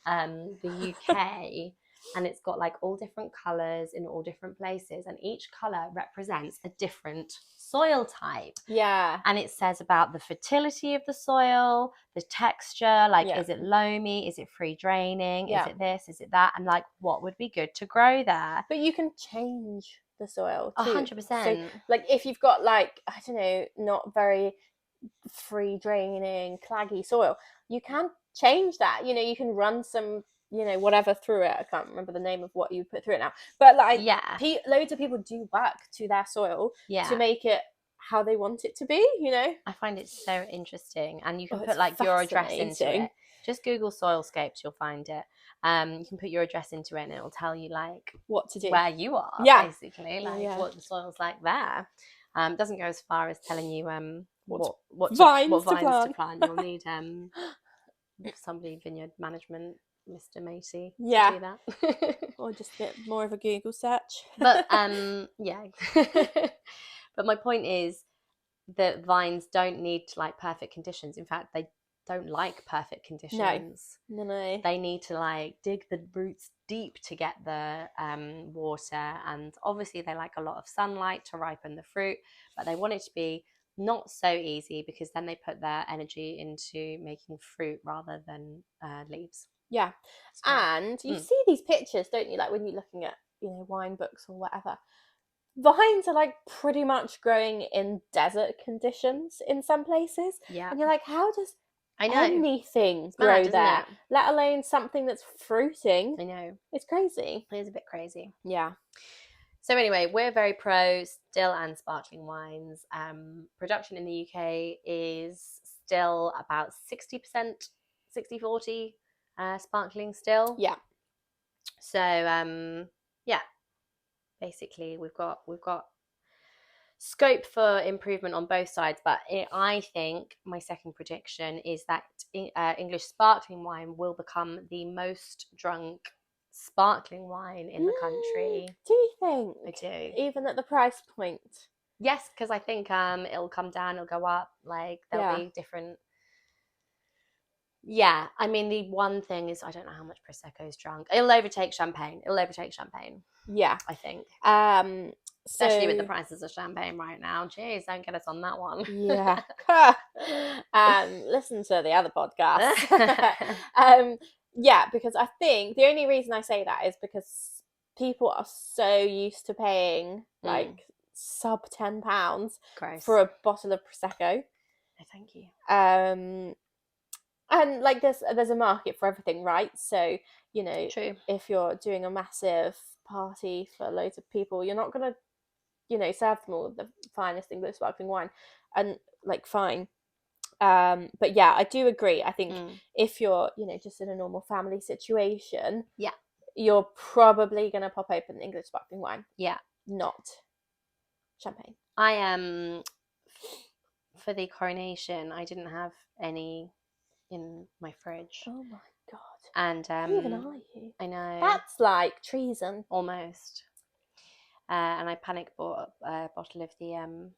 the UK, and it's got like all different colours in all different places, and each colour represents a different soil type. Yeah. And it says about the fertility of the soil, the texture, like is it loamy, is it free draining, is it this, is it that, and like what would be good to grow there. But you can change the soil too. 100%. So, like, if you've got like, I don't know, not very free draining, claggy soil, you can change that. You can run some, whatever through it. I can't remember the name of what you put through it now. But like, loads of people do work to their soil to make it how they want it to be. I find it so interesting, and you can put like your address into it. Just Google Soilscapes, you'll find it. You can put your address into it, and it'll tell you like what to do, where you are, basically, like what the soil's like there. It doesn't go as far as telling you what vines to plant. You'll need somebody vineyard management Mr. Matey Yeah. to do that. Or just a bit more of a Google search. But yeah. But my point is that vines don't need like perfect conditions. In fact, they don't like perfect conditions. No. They need to like dig the roots deep to get the water, and obviously they like a lot of sunlight to ripen the fruit, but they want it to be not so easy, because then they put their energy into making fruit rather than leaves. Yeah. So, And you see these pictures, don't you? Like when you're looking at, wine books or whatever. Vines are like pretty much growing in desert conditions in some places. yeah, And you're like, how does I know. anything It's mad, grow isn't there? it? Let alone something that's fruiting. I know. It's crazy. It is a bit crazy. Yeah. So anyway, we're very pro still and sparkling wines. Production in the UK is still about 60%, 60-40 sparkling still. Yeah. So yeah, basically we've got scope for improvement on both sides, but I think my second prediction is that English sparkling wine will become the most drunk sparkling wine in the country. Do you think? I do. Even at the price point? Yes, because I think it'll come down, it'll go up, like there'll be different. Yeah, I mean, the one thing is I don't know how much Prosecco's drunk. It'll overtake champagne. Yeah. I think. Especially with the prices of champagne right now. Jeez, don't get us on that one. Yeah. Listen to the other podcast. Yeah, because I think the only reason I say that is because people are so used to paying like sub £10 for a bottle of Prosecco. No, thank you. And like there's a market for everything, right? So, True. if you're doing a massive party for loads of people, you're not gonna serve them all the finest English sparkling wine, and like fine. But yeah, I do agree. I think if you're just in a normal family situation, you're probably gonna pop open English sparkling wine, not champagne. I for the coronation, I didn't have any in my fridge. Oh my god! And even are you? I know, that's like treason almost. And I panic bought a bottle of the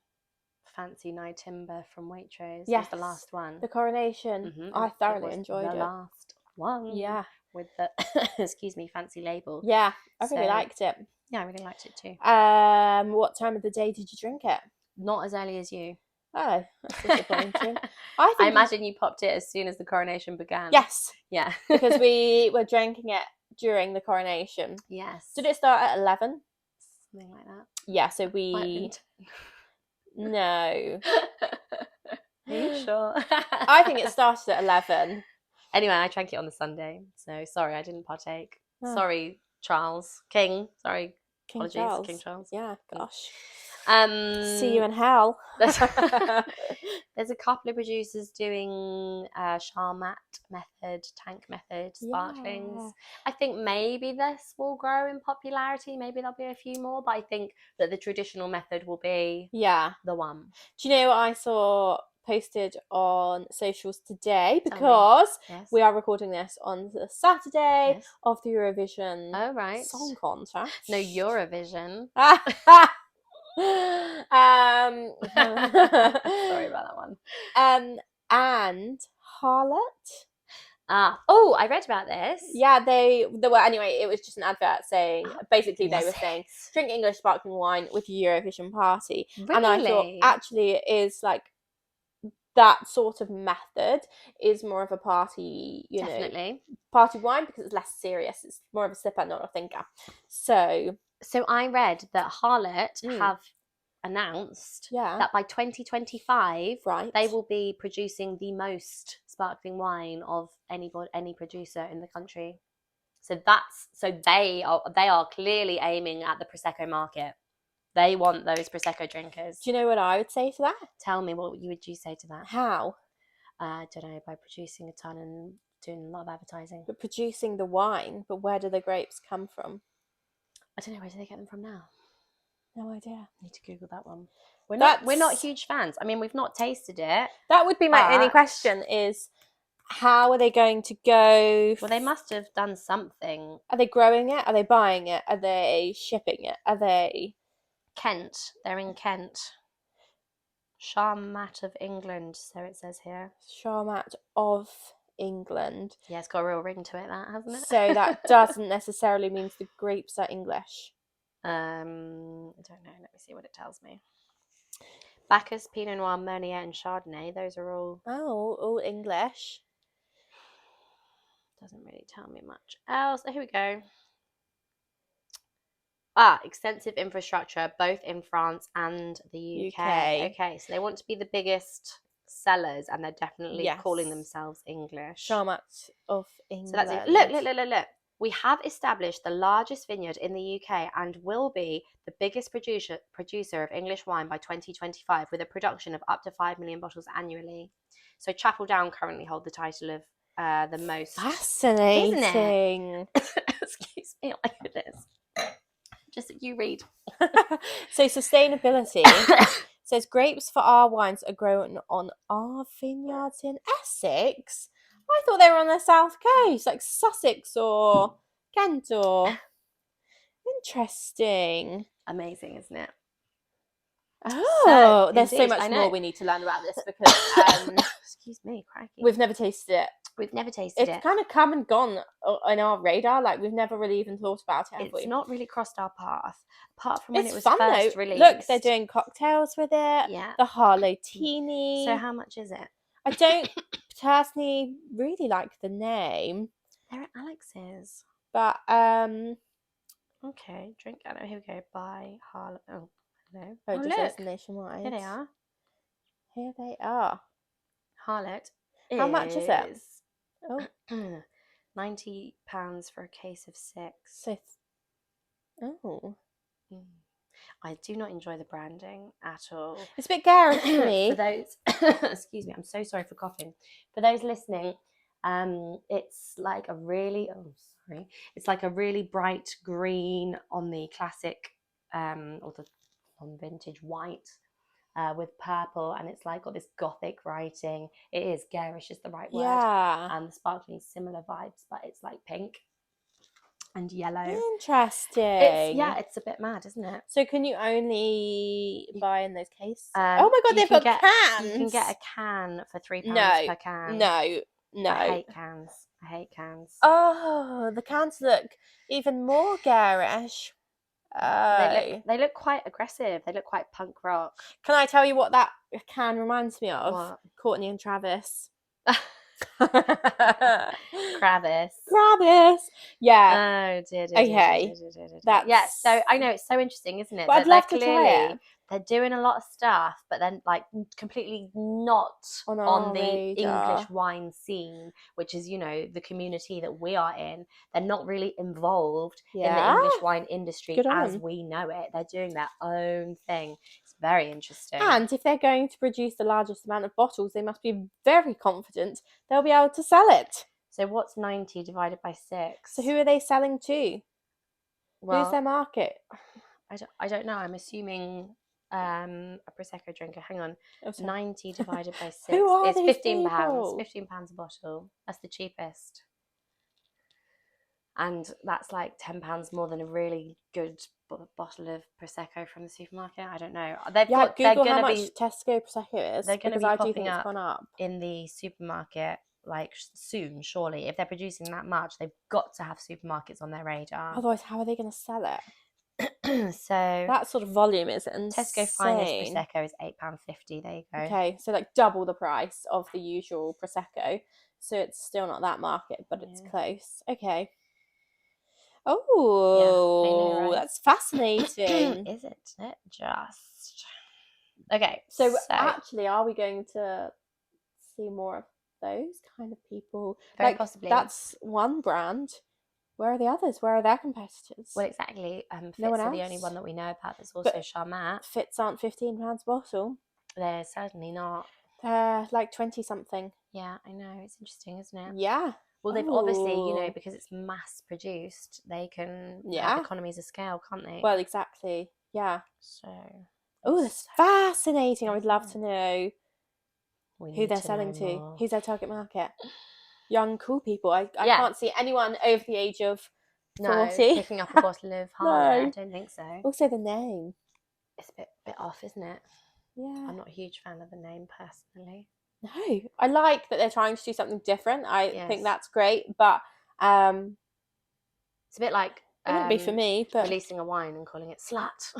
fancy Nyetimber from Waitrose. Yes, was the last one. The coronation. I thoroughly enjoyed it. The last one. Yeah. With the excuse me, fancy label. Yeah, I really liked it. Yeah, I really liked it too. What time of the day did you drink it? Not as early as you. Oh, that's disappointing. I imagine you popped it as soon as the coronation began. Yes. Yeah. Because we were drinking it during the coronation. Yes. Did it start at 11? Something like that. Yeah, so we... No. Are you sure? I think it started at 11. Anyway, I drank it on the Sunday, so sorry I didn't partake. Oh. Sorry, Charles. King. Sorry. King Charles. King Charles. Yeah, gosh. See you in hell. There's a couple of producers doing Charmat method, tank method, sparklings. Yeah. I think maybe this will grow in popularity. Maybe there'll be a few more, but I think that the traditional method will be the one. Do you know what I saw posted on socials today? Because we are recording this on the Saturday of the Eurovision Song Contest. No, Eurovision. Sorry about that one. And Harlot. Oh, I read about this. Yeah, they were, anyway, it was just an advert saying, basically they were saying, drink English sparkling wine with Eurovision party. Really? And I thought, actually, it is like, that sort of method is more of a party, party wine, because it's less serious. It's more of a sipper, not a thinker. So I read that Harlot have announced that by 2025 they will be producing the most sparkling wine of any producer in the country. So they are clearly aiming at the Prosecco market. They want those Prosecco drinkers. Do you know what I would say to that? Tell me, what would you say to that? How? I don't know, by producing a ton and doing a lot of advertising. But producing the wine, but where do the grapes come from? I don't know, where do they get them from now? No idea. Need to Google that one. We're not huge fans. I mean, we've not tasted it. That would be my only question is, How are they going to go? Well, they must have done something. Are they growing it? Are they buying it? Are they shipping it? Are they... Kent. They're in Kent. Charmat of England, so it says here. Charmat of England. Yeah, it's got a real ring to it, that, hasn't it? So that doesn't necessarily mean the grapes are English. I don't know. Let me see what it tells me. Bacchus, Pinot Noir, Meunier, and Chardonnay. Those are all... all English. Doesn't really tell me much else. So here we go. Extensive infrastructure, both in France and the UK. Okay, so they want to be the biggest sellers, and they're definitely calling themselves English. Charmat of England. So that's it. Look. We have established the largest vineyard in the UK and will be the biggest producer of English wine by 2025, with a production of up to 5 million bottles annually. So Chapel Down currently hold the title of the most. Fascinating. Isn't it? Excuse me, like it is. Just you read. So sustainability says grapes for our wines are grown on our vineyards in Essex. I thought they were on the south coast, like Sussex or Kent or... Interesting. Amazing, isn't it? Oh, there's so much more we need to learn about this because excuse me, crikey. We've never tasted it. It's kind of come and gone on our radar. Like, we've never really even thought about it, have we? It's not really crossed our path, apart from when it was fun, first though. released. Look, they're doing cocktails with it. Yeah. The Harlow-Teeny. So how much is it? I don't personally really like the name. They're at Alex's. But, okay, drink. Oh, here we go. By Harlow. Oh, hello. Oh, look. Nationwide. Here they are. Here they are. Harlot. How much is it? Oh. £90 for a case of 6. I do not enjoy the branding at all. It's a bit garish for me. For those, excuse me, I'm so sorry for coughing. For those listening, it's like a really, it's like a really bright green on the classic, or the on vintage white. With purple, and it's like got this gothic writing. It is garish is the right word. Yeah. And the sparkling similar vibes, but it's like pink and yellow. Interesting. It's a bit mad, isn't it? So can you only buy in those cases? Oh my god, they've got cans. You can get a can for £3 per can. No. I hate cans. Oh, the cans look even more garish. They look quite aggressive. They look quite punk rock. Can I tell you what that can reminds me of? What? Courtney and Travis. Kravis. Yeah. Oh dear. Okay. That's so I know it's so interesting, isn't it? But I'd love to try it. They're doing a lot of stuff, but then like completely not on the radar. English wine scene, which is, you know, the community that we are in. They're not really involved in the English wine industry as we know it. They're doing their own thing. It's very interesting. And if they're going to produce the largest amount of bottles, they must be very confident they'll be able to sell it. So what's 90 divided by 6? So who are they selling to? Well, who's their market? I don't know. I'm assuming a Prosecco drinker. Hang on. 90 divided by 6. Who are it's these £15. people? £15 a bottle. That's the cheapest. And that's like £10 more than a really good bottle of Prosecco from the supermarket. I don't know. Google how much Tesco Prosecco is. They're going to be popping up in the supermarket like soon, surely. If they're producing that much, they've got to have supermarkets on their radar. Otherwise, how are they going to sell it? So that sort of volume is insane. Tesco finalist Prosecco is £8.50. There you go. Okay, so like double the price of the usual Prosecco. So it's still not that market, but it's close. Okay. Oh, right? That's fascinating. Isn't it just? Okay. So actually, are we going to see more of those kind of people? Very possibly. That's one brand. Where are the others? Where are their competitors? Well, exactly. Fits no one are else? the only one that we know about. There's also Charmat. Fits aren't £15 a bottle. They're certainly not. They're like 20 something. Yeah, I know. It's interesting, isn't it? Yeah. Well, they've obviously, you know, because it's mass produced, they can have economies of scale, can't they? Well, exactly. Yeah. So. Oh, that's fascinating. I would love to know who they're selling to. More. Who's their target market? young, cool people. I Yeah. can't see anyone over the age of No, 40 picking up a bottle of Harley. No. I don't think so. Also, the name. It's a bit off, isn't it? Yeah. I'm not a huge fan of the name personally. No, I like that they're trying to do something different. I think Yes. that's great, but It's a bit like it wouldn't be for me. But releasing a wine and calling it slut.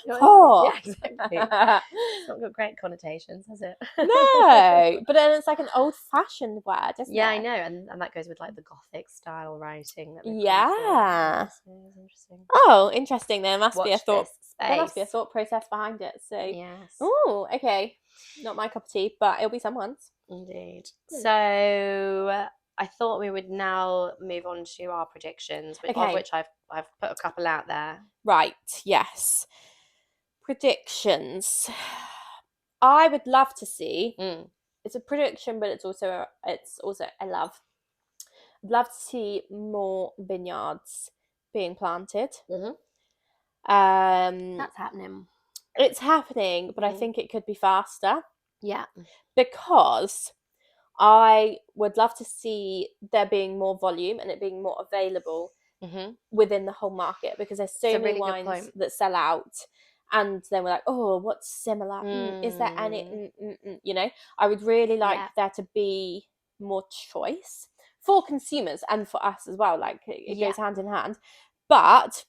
Oh. Yeah, exactly. It's not got great connotations, has it? No, but then it's like an old-fashioned word, isn't it? Yeah, I know, and that goes with like the Gothic style writing that they've Yeah. so it's interesting. Oh, interesting. There must be a Watch thought. this There must be a space. thought process behind it. So, Yes, oh, okay, not my cup of tea, but it'll be someone's. indeed. So I thought we would now move on to our predictions, of Okay. which I've put a couple out there. Right. Yes. Predictions. I would love to see. It's a prediction, but it's also a love. I'd love to see more vineyards being planted. That's happening. It's happening, but I think it could be faster. Yeah. Because I would love to see there being more volume and it being more available within the whole market, because there's so many wines that sell out, and then we're like, oh, what's similar? Is there any? You know, I would really like there to be more choice for consumers and for us as well. Like it goes hand in hand, but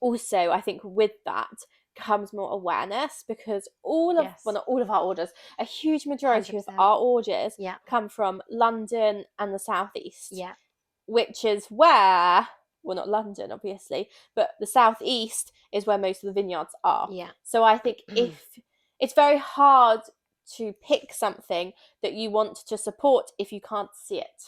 also I think with that comes more awareness, because not all of our orders, a huge majority 100%. of our orders come from London and the southeast, which is where, well, not London obviously, but the southeast is where most of the vineyards are. So I think if it's very hard to pick something that you want to support if you can't see it.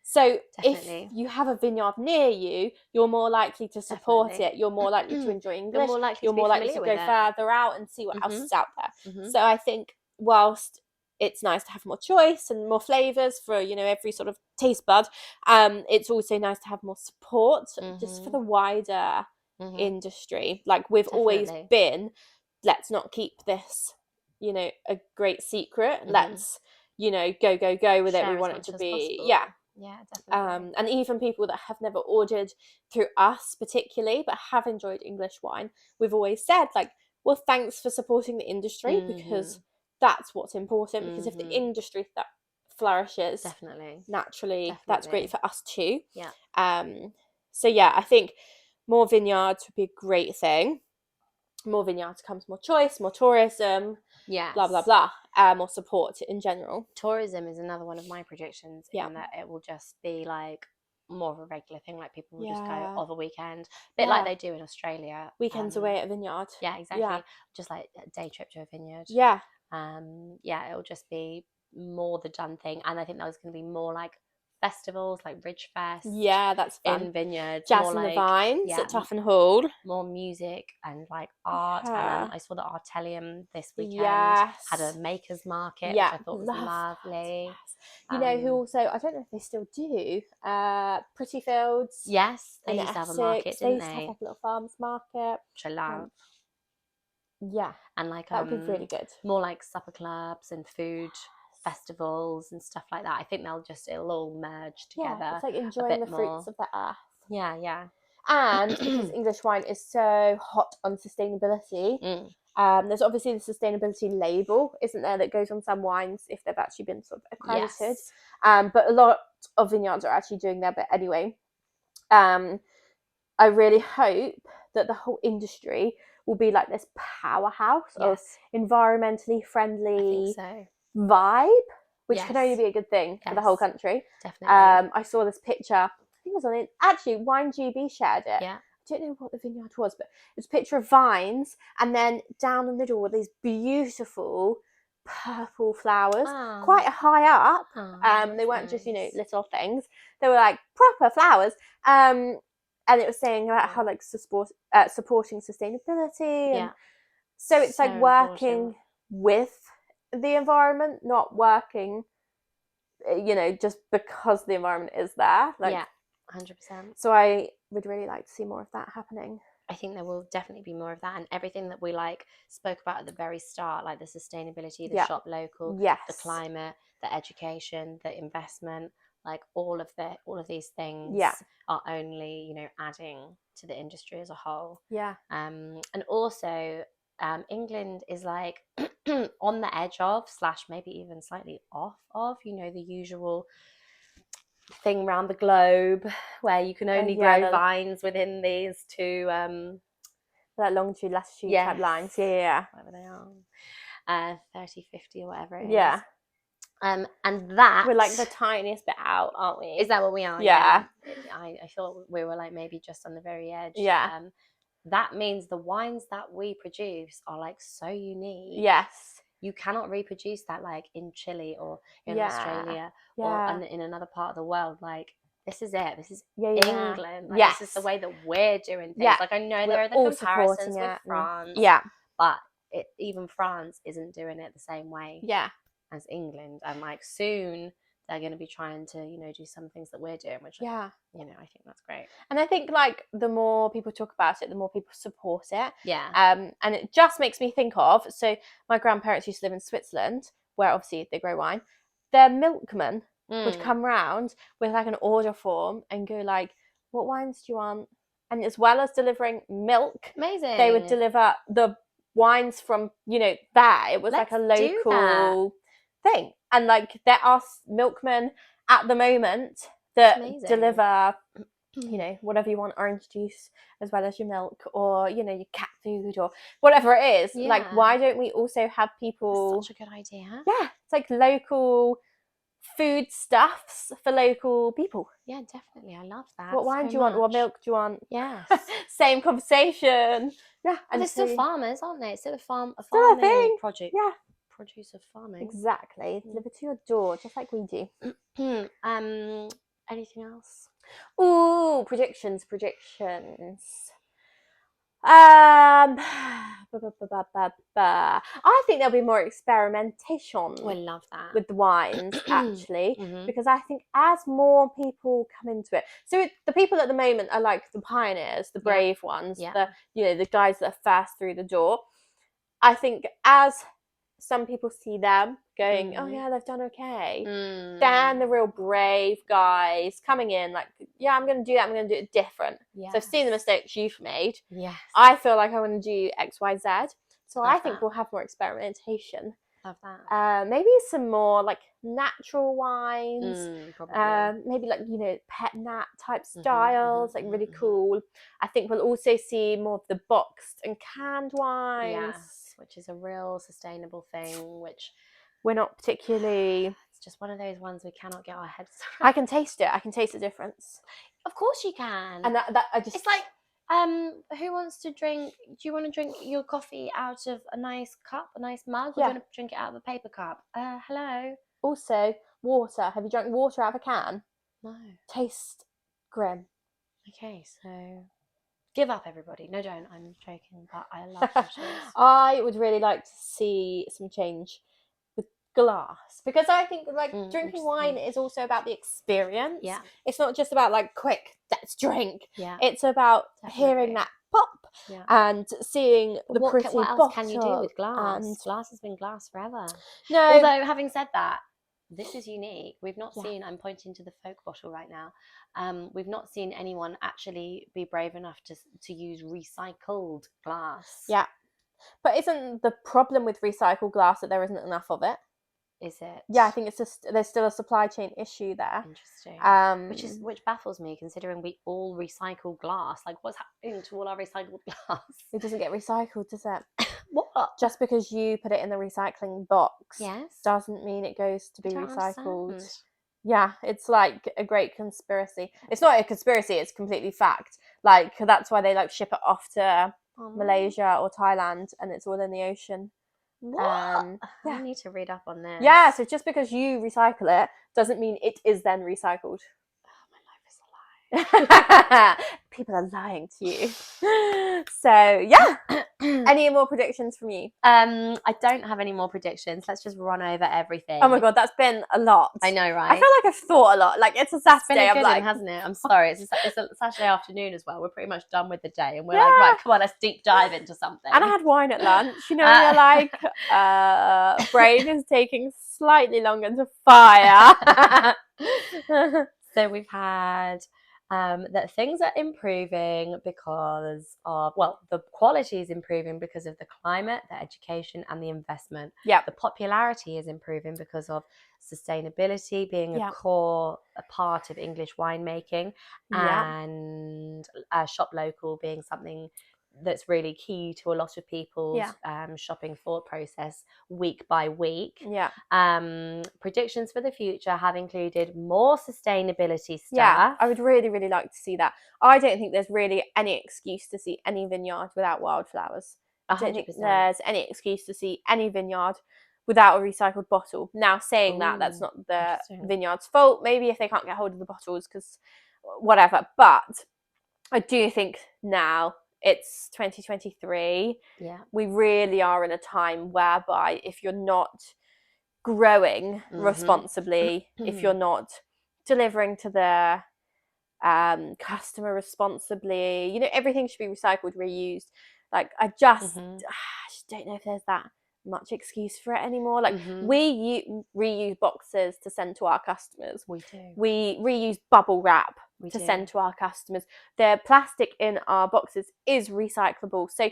So Definitely. if you have a vineyard near you, you're more likely to support it. You're more likely to enjoy English. You're more likely to go further out and see what else is out there. So I think whilst it's nice to have more choice and more flavours for, you know, every sort of taste bud, it's also nice to have more support just for the wider industry. Like we've always been, let's not keep this, you know, a great secret. Let's, you know, go with it. We want it to be Yeah, definitely. and even people that have never ordered through us particularly but have enjoyed English wine, we've always said, like, well, thanks for supporting the industry, because that's what's important, because if the industry that flourishes naturally, that's great for us too. So yeah, I think more vineyards would be a great thing. More vineyards comes more choice, more tourism, blah blah blah, more support in general. Tourism is another one of my predictions, in that it will just be like more of a regular thing, like people will just go of a weekend, a bit like they do in Australia, weekends away at a vineyard. Exactly. Just like a day trip to a vineyard. It'll just be more the done thing, and I think there's going to be more like festivals like Ridge Fest. That's fun. In vineyards. Jazz in the Vines at Toughen Hall. More music and like art. I saw the Artelium this weekend. Had a makers market, which I thought was lovely. You know who also, I don't know if they still do, Pretty Fields. Yes, they used to have a market, didn't they? Used to have like a little farmers market. Which I love. And like that would be really good. More like supper clubs and food festivals and stuff like that. I think it'll all merge together. It's like enjoying the fruits of the earth. And because English wine is so hot on sustainability, there's obviously the sustainability label, isn't there, that goes on some wines if they've actually been sort of accredited. But a lot of vineyards are actually doing their bit anyway. I really hope that the whole industry will be like this powerhouse of environmentally friendly vibe, which can only be a good thing for the whole country. Definitely. I saw this picture, I think it was on it, actually Wine GB shared it. I don't know what the vineyard was, but it's a picture of vines, and then down the middle were these beautiful purple flowers, quite high up. They weren't just, you know, little things, they were like proper flowers. And it was saying about how like supporting sustainability, and so it's so like working with the environment, not working, you know, just because the environment is there. Like 100%. So I would really like to see more of that happening. I think there will definitely be more of that, and everything that we like spoke about at the very start, like the sustainability, the shop local, Yes. the climate, the education, the investment, like all of these things are only, you know, adding to the industry as a whole. Yeah. And also England is like on the edge of / maybe even slightly off of, you know, the usual thing around the globe where you can only grow vines within these two like longitude, latitude type lines. Yeah. Whatever they are. 30, 50 or whatever it is. Yeah. And that we're like the tiniest bit out, aren't we? Is that what we are? Yeah. I thought we were like maybe just on the very edge. Yeah. That means the wines that we produce are like so unique. Yes. You cannot reproduce that like in Chile or in Australia or in another part of the world. Like, this is it. This is England. Like, this is the way that we're doing things. Like, I know there are the comparisons with France. But even France isn't doing it the same way as England. And like soon they're going to be trying to, you know, do some things that we're doing, which, you know, I think that's great. And I think like the more people talk about it, the more people support it. Yeah. And it just makes me think of, so my grandparents used to live in Switzerland, where obviously they grow wine. Their milkman would come round with like an order form and go like, what wines do you want? And as well as delivering milk, amazing, they would deliver the wines from, you know, there. It was like a local thing. And like there are milkmen at the moment that deliver, you know, whatever you want, orange juice as well as your milk, or, you know, your cat food or whatever it is. Like, why don't we also have people... That's such a good idea. Yeah, it's like local food stuffs for local people. Yeah, definitely. I love that. What wine do you want? What milk do you want? Yes. Same conversation. Yeah. And they're still farmers, aren't they? It's still a farming project. Yeah. Produce of farming. Exactly. Delivered to your door, just like we do. Anything else? Ooh, predictions. I think there'll be more experimentation. We love that with the wines, actually, because I think as more people come into it, so the people at the moment are like the pioneers, the brave ones, the, you know, the guys that are first through the door. I think as some people see them going, oh yeah, they've done okay, then the real brave guys coming in like, yeah, I'm going to do that, I'm going to do it different. So I've seen the mistakes you've made. I feel like I want to do X, Y, Z. So I think we'll have more experimentation. Love that. Maybe some more like natural wines, maybe like, you know, pet nat type styles, like really cool. I think we'll also see more of the boxed and canned wines, which is a real sustainable thing, which we're not particularly... It's just one of those ones we cannot get our heads around. I can taste it. I can taste the difference. Of course you can. And that I just... It's like, who wants to drink... Do you want to drink your coffee out of a nice cup, a nice mug? Or do you want to drink it out of a paper cup? Hello? Also, water. Have you drunk water out of a can? No. Tastes grim. Okay, so... Give up, everybody. No, don't. I'm joking, but I love fishes. I would really like to see some change with glass, because I think like drinking wine is also about the experience. Yeah. It's not just about like, quick, let's drink. Yeah. It's about hearing that pop and seeing the pretty bottle. What else can you do with glass? And glass has been glass forever. No. Although, having said that, this is unique. We've not seen, I'm pointing to the Folc bottle right now, we've not seen anyone actually be brave enough to use recycled glass. Yeah. But isn't the problem with recycled glass that there isn't enough of it? Is it? Yeah, I think it's just there's still a supply chain issue there. Interesting. Which baffles me, considering we all recycle glass. Like, what's happening to all our recycled glass? It doesn't get recycled, does it? What? Just because you put it in the recycling box doesn't mean it goes to be recycled. Understand. Yeah, it's like a great conspiracy. It's not a conspiracy, it's completely fact. Like, that's why they like ship it off to Malaysia or Thailand, and it's all in the ocean. What? I need to read up on this. Yeah, so just because you recycle it doesn't mean it is then recycled. Oh, my life is a lie. People are lying to you. So yeah. Any more predictions from you? I don't have any more predictions. Let's just run over everything. Oh my god, that's been a lot. I know, right? I feel like I've thought a lot. Like it's a Saturday. It's been I'm like, hasn't it? I'm sorry. It's a Saturday afternoon as well. We're pretty much done with the day, and we're like, right, come on, let's deep dive into something. And I had wine at lunch. You know, you're like, brain is taking slightly longer to fire. So we've had that things are improving because of, well, the quality is improving because of the climate, the education, and the investment. Yeah. The popularity is improving because of sustainability being a part of English winemaking, and shop local being something that's really key to a lot of people's shopping thought process week by week. Predictions for the future have included more sustainability stuff. Yeah, I would really, really like to see that. I don't think there's really any excuse to see any vineyard without wildflowers. I don't think there's any excuse to see any vineyard without a recycled bottle. Now, saying that, that's not the vineyard's fault. Maybe if they can't get hold of the bottles, because whatever. But I do think now, it's 2023. Yeah. We really are in a time whereby if you're not growing responsibly, if you're not delivering to the customer responsibly, you know, everything should be recycled, reused. Like, I just don't know if there's that much excuse for it anymore. Like, we reuse boxes to send to our customers. We do. We reuse bubble wrap to send to our customers. The plastic in our boxes is recyclable. So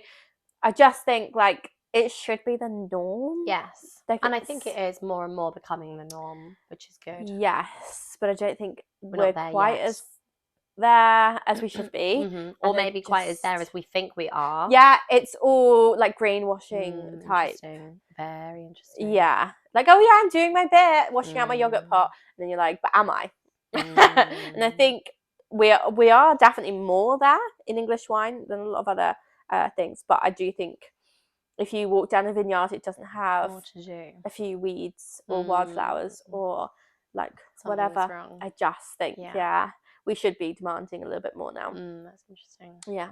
I just think, like, it should be the norm. Yes. Like, and I think it is more and more becoming the norm, which is good. Yes, but I don't think we're quite as there as we should be. Or maybe quite as there as we think we are. Yeah, it's all like greenwashing type. Interesting. Very interesting. Yeah. Like, oh yeah, I'm doing my bit, washing out my yogurt pot. And then you're like, but am I? And I think we are definitely more there in English wine than a lot of other things. But I do think if you walk down a vineyard, it doesn't have a few weeds or wildflowers or like whatever. I just think, we should be demanding a little bit more now. That's interesting. Yeah.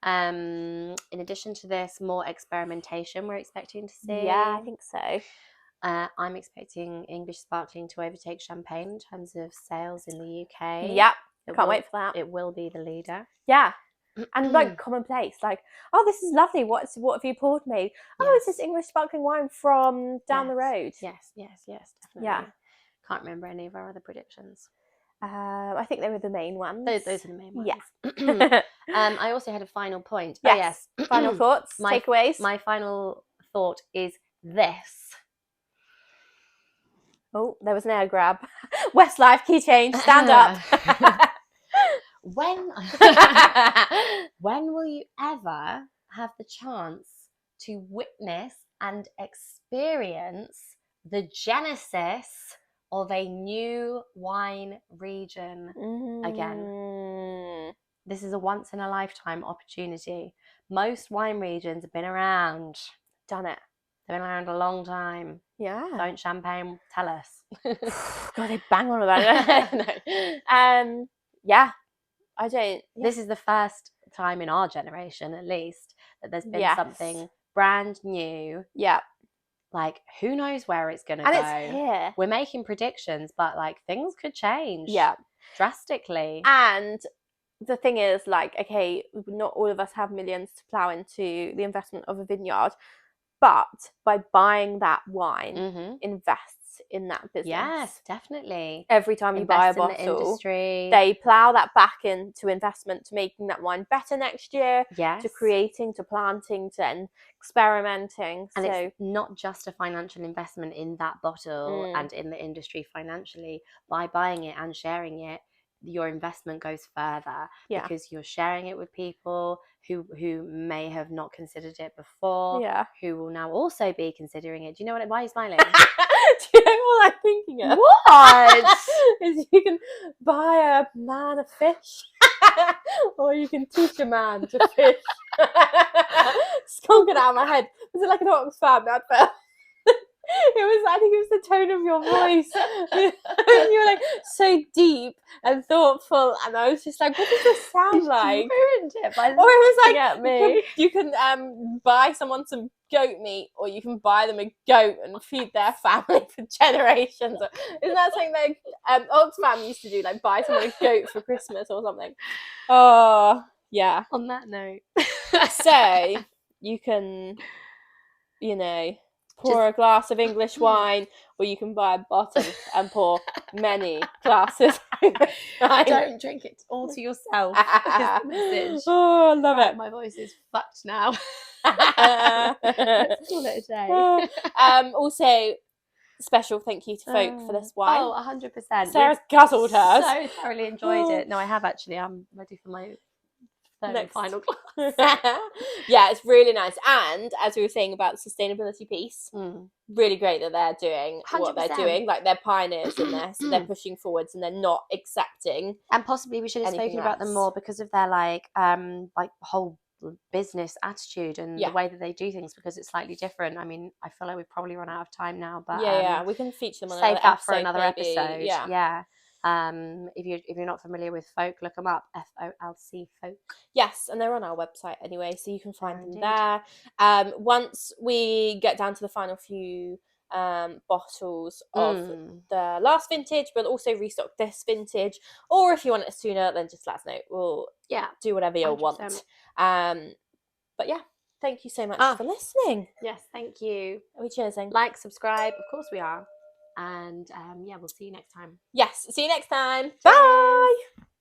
In addition to this, more experimentation we're expecting to see. Yeah, I think so. I'm expecting English sparkling to overtake champagne in terms of sales in the UK. Yep. Can't wait for that. It will be the leader. Yeah. And like commonplace, like, oh, this is lovely. What have you poured me? Oh, it's this English sparkling wine from down the road. Yes, definitely. Yeah. Can't remember any of our other predictions. I think they were the main ones. Those are the main ones. Yeah. I also had a final point. Yes. Final thoughts, takeaways. My final thought is this. Oh, there was an air grab. Westlife key change. Stand up. When will you ever have the chance to witness and experience the genesis of a new wine region again? This is a once in a lifetime opportunity. Most wine regions have been around. Done it. They've been around a long time. Yeah. Don't Champagne tell us. God, they bang on about it. No. Yeah. I don't. Yeah. This is the first time in our generation, at least, that there's been something brand new. Yeah. Like, who knows where it's going to go? And it's here. We're making predictions, but like things could change. Yeah. Drastically. And the thing is, like, okay, not all of us have millions to plow into the investment of a vineyard, but by buying that wine, invests in that business. Yes, definitely. Every time you buy a bottle, the industry. They plow that back into investment to making that wine better next year. Yes. To creating, to planting, to experimenting. And it's not just a financial investment in that bottle and in the industry financially. By buying it and sharing it, your investment goes further because you're sharing it with people who may have not considered it before, who will now also be considering it. Do you know why are you smiling? Do you know what I'm thinking of? What? Is you can buy a man a fish or you can teach a man to fish. It's can't get out of my head. Was it like an Oxfam advert? I think it was the tone of your voice. You were like so deep and thoughtful, and I was just like, what does this sound like? Ruined it by Or it was like, at me. you can buy someone some goat meat, or you can buy them a goat and feed their family for generations. Isn't that something like Oxfam used to do, like buy someone a goat for Christmas or something? Oh, yeah. On that note. So you can, pour a glass of English wine, or you can buy a bottle and pour many glasses of English wine. Don't drink it all to yourself. Is the message. Oh, I love it. My voice is fucked now. Let's call it a day. Also, special thank you to Folc for this wine. Oh, 100%. Sarah's guzzled hers. So thoroughly enjoyed it. No, I have actually. I'm ready for my third and final glass. Yeah, it's really nice. And as we were saying about the sustainability piece, really great that they're doing 100%. What they're doing. Like, they're pioneers in this. They're pushing forwards, and they're not accepting. And possibly we should have spoken about them more because of their like whole business attitude and the way that they do things, because it's slightly different. I mean, I feel like we've probably run out of time now, but we can feature them on save another that episode, for another maybe. episode. Yeah. If you're not familiar with Folc, look them up. FOLC Folc. Yes, and they're on our website anyway, so you can find them there. Once we get down to the final few bottles of the last vintage, but also restock this vintage, or if you want it sooner, then just let us know. We'll do whatever you 100%. Want. But yeah, thank you so much for listening. Yes, thank you. Are we cheersing? Like, subscribe, of course we are. And we'll see you next time. Yes, see you next time. Cheers. Bye.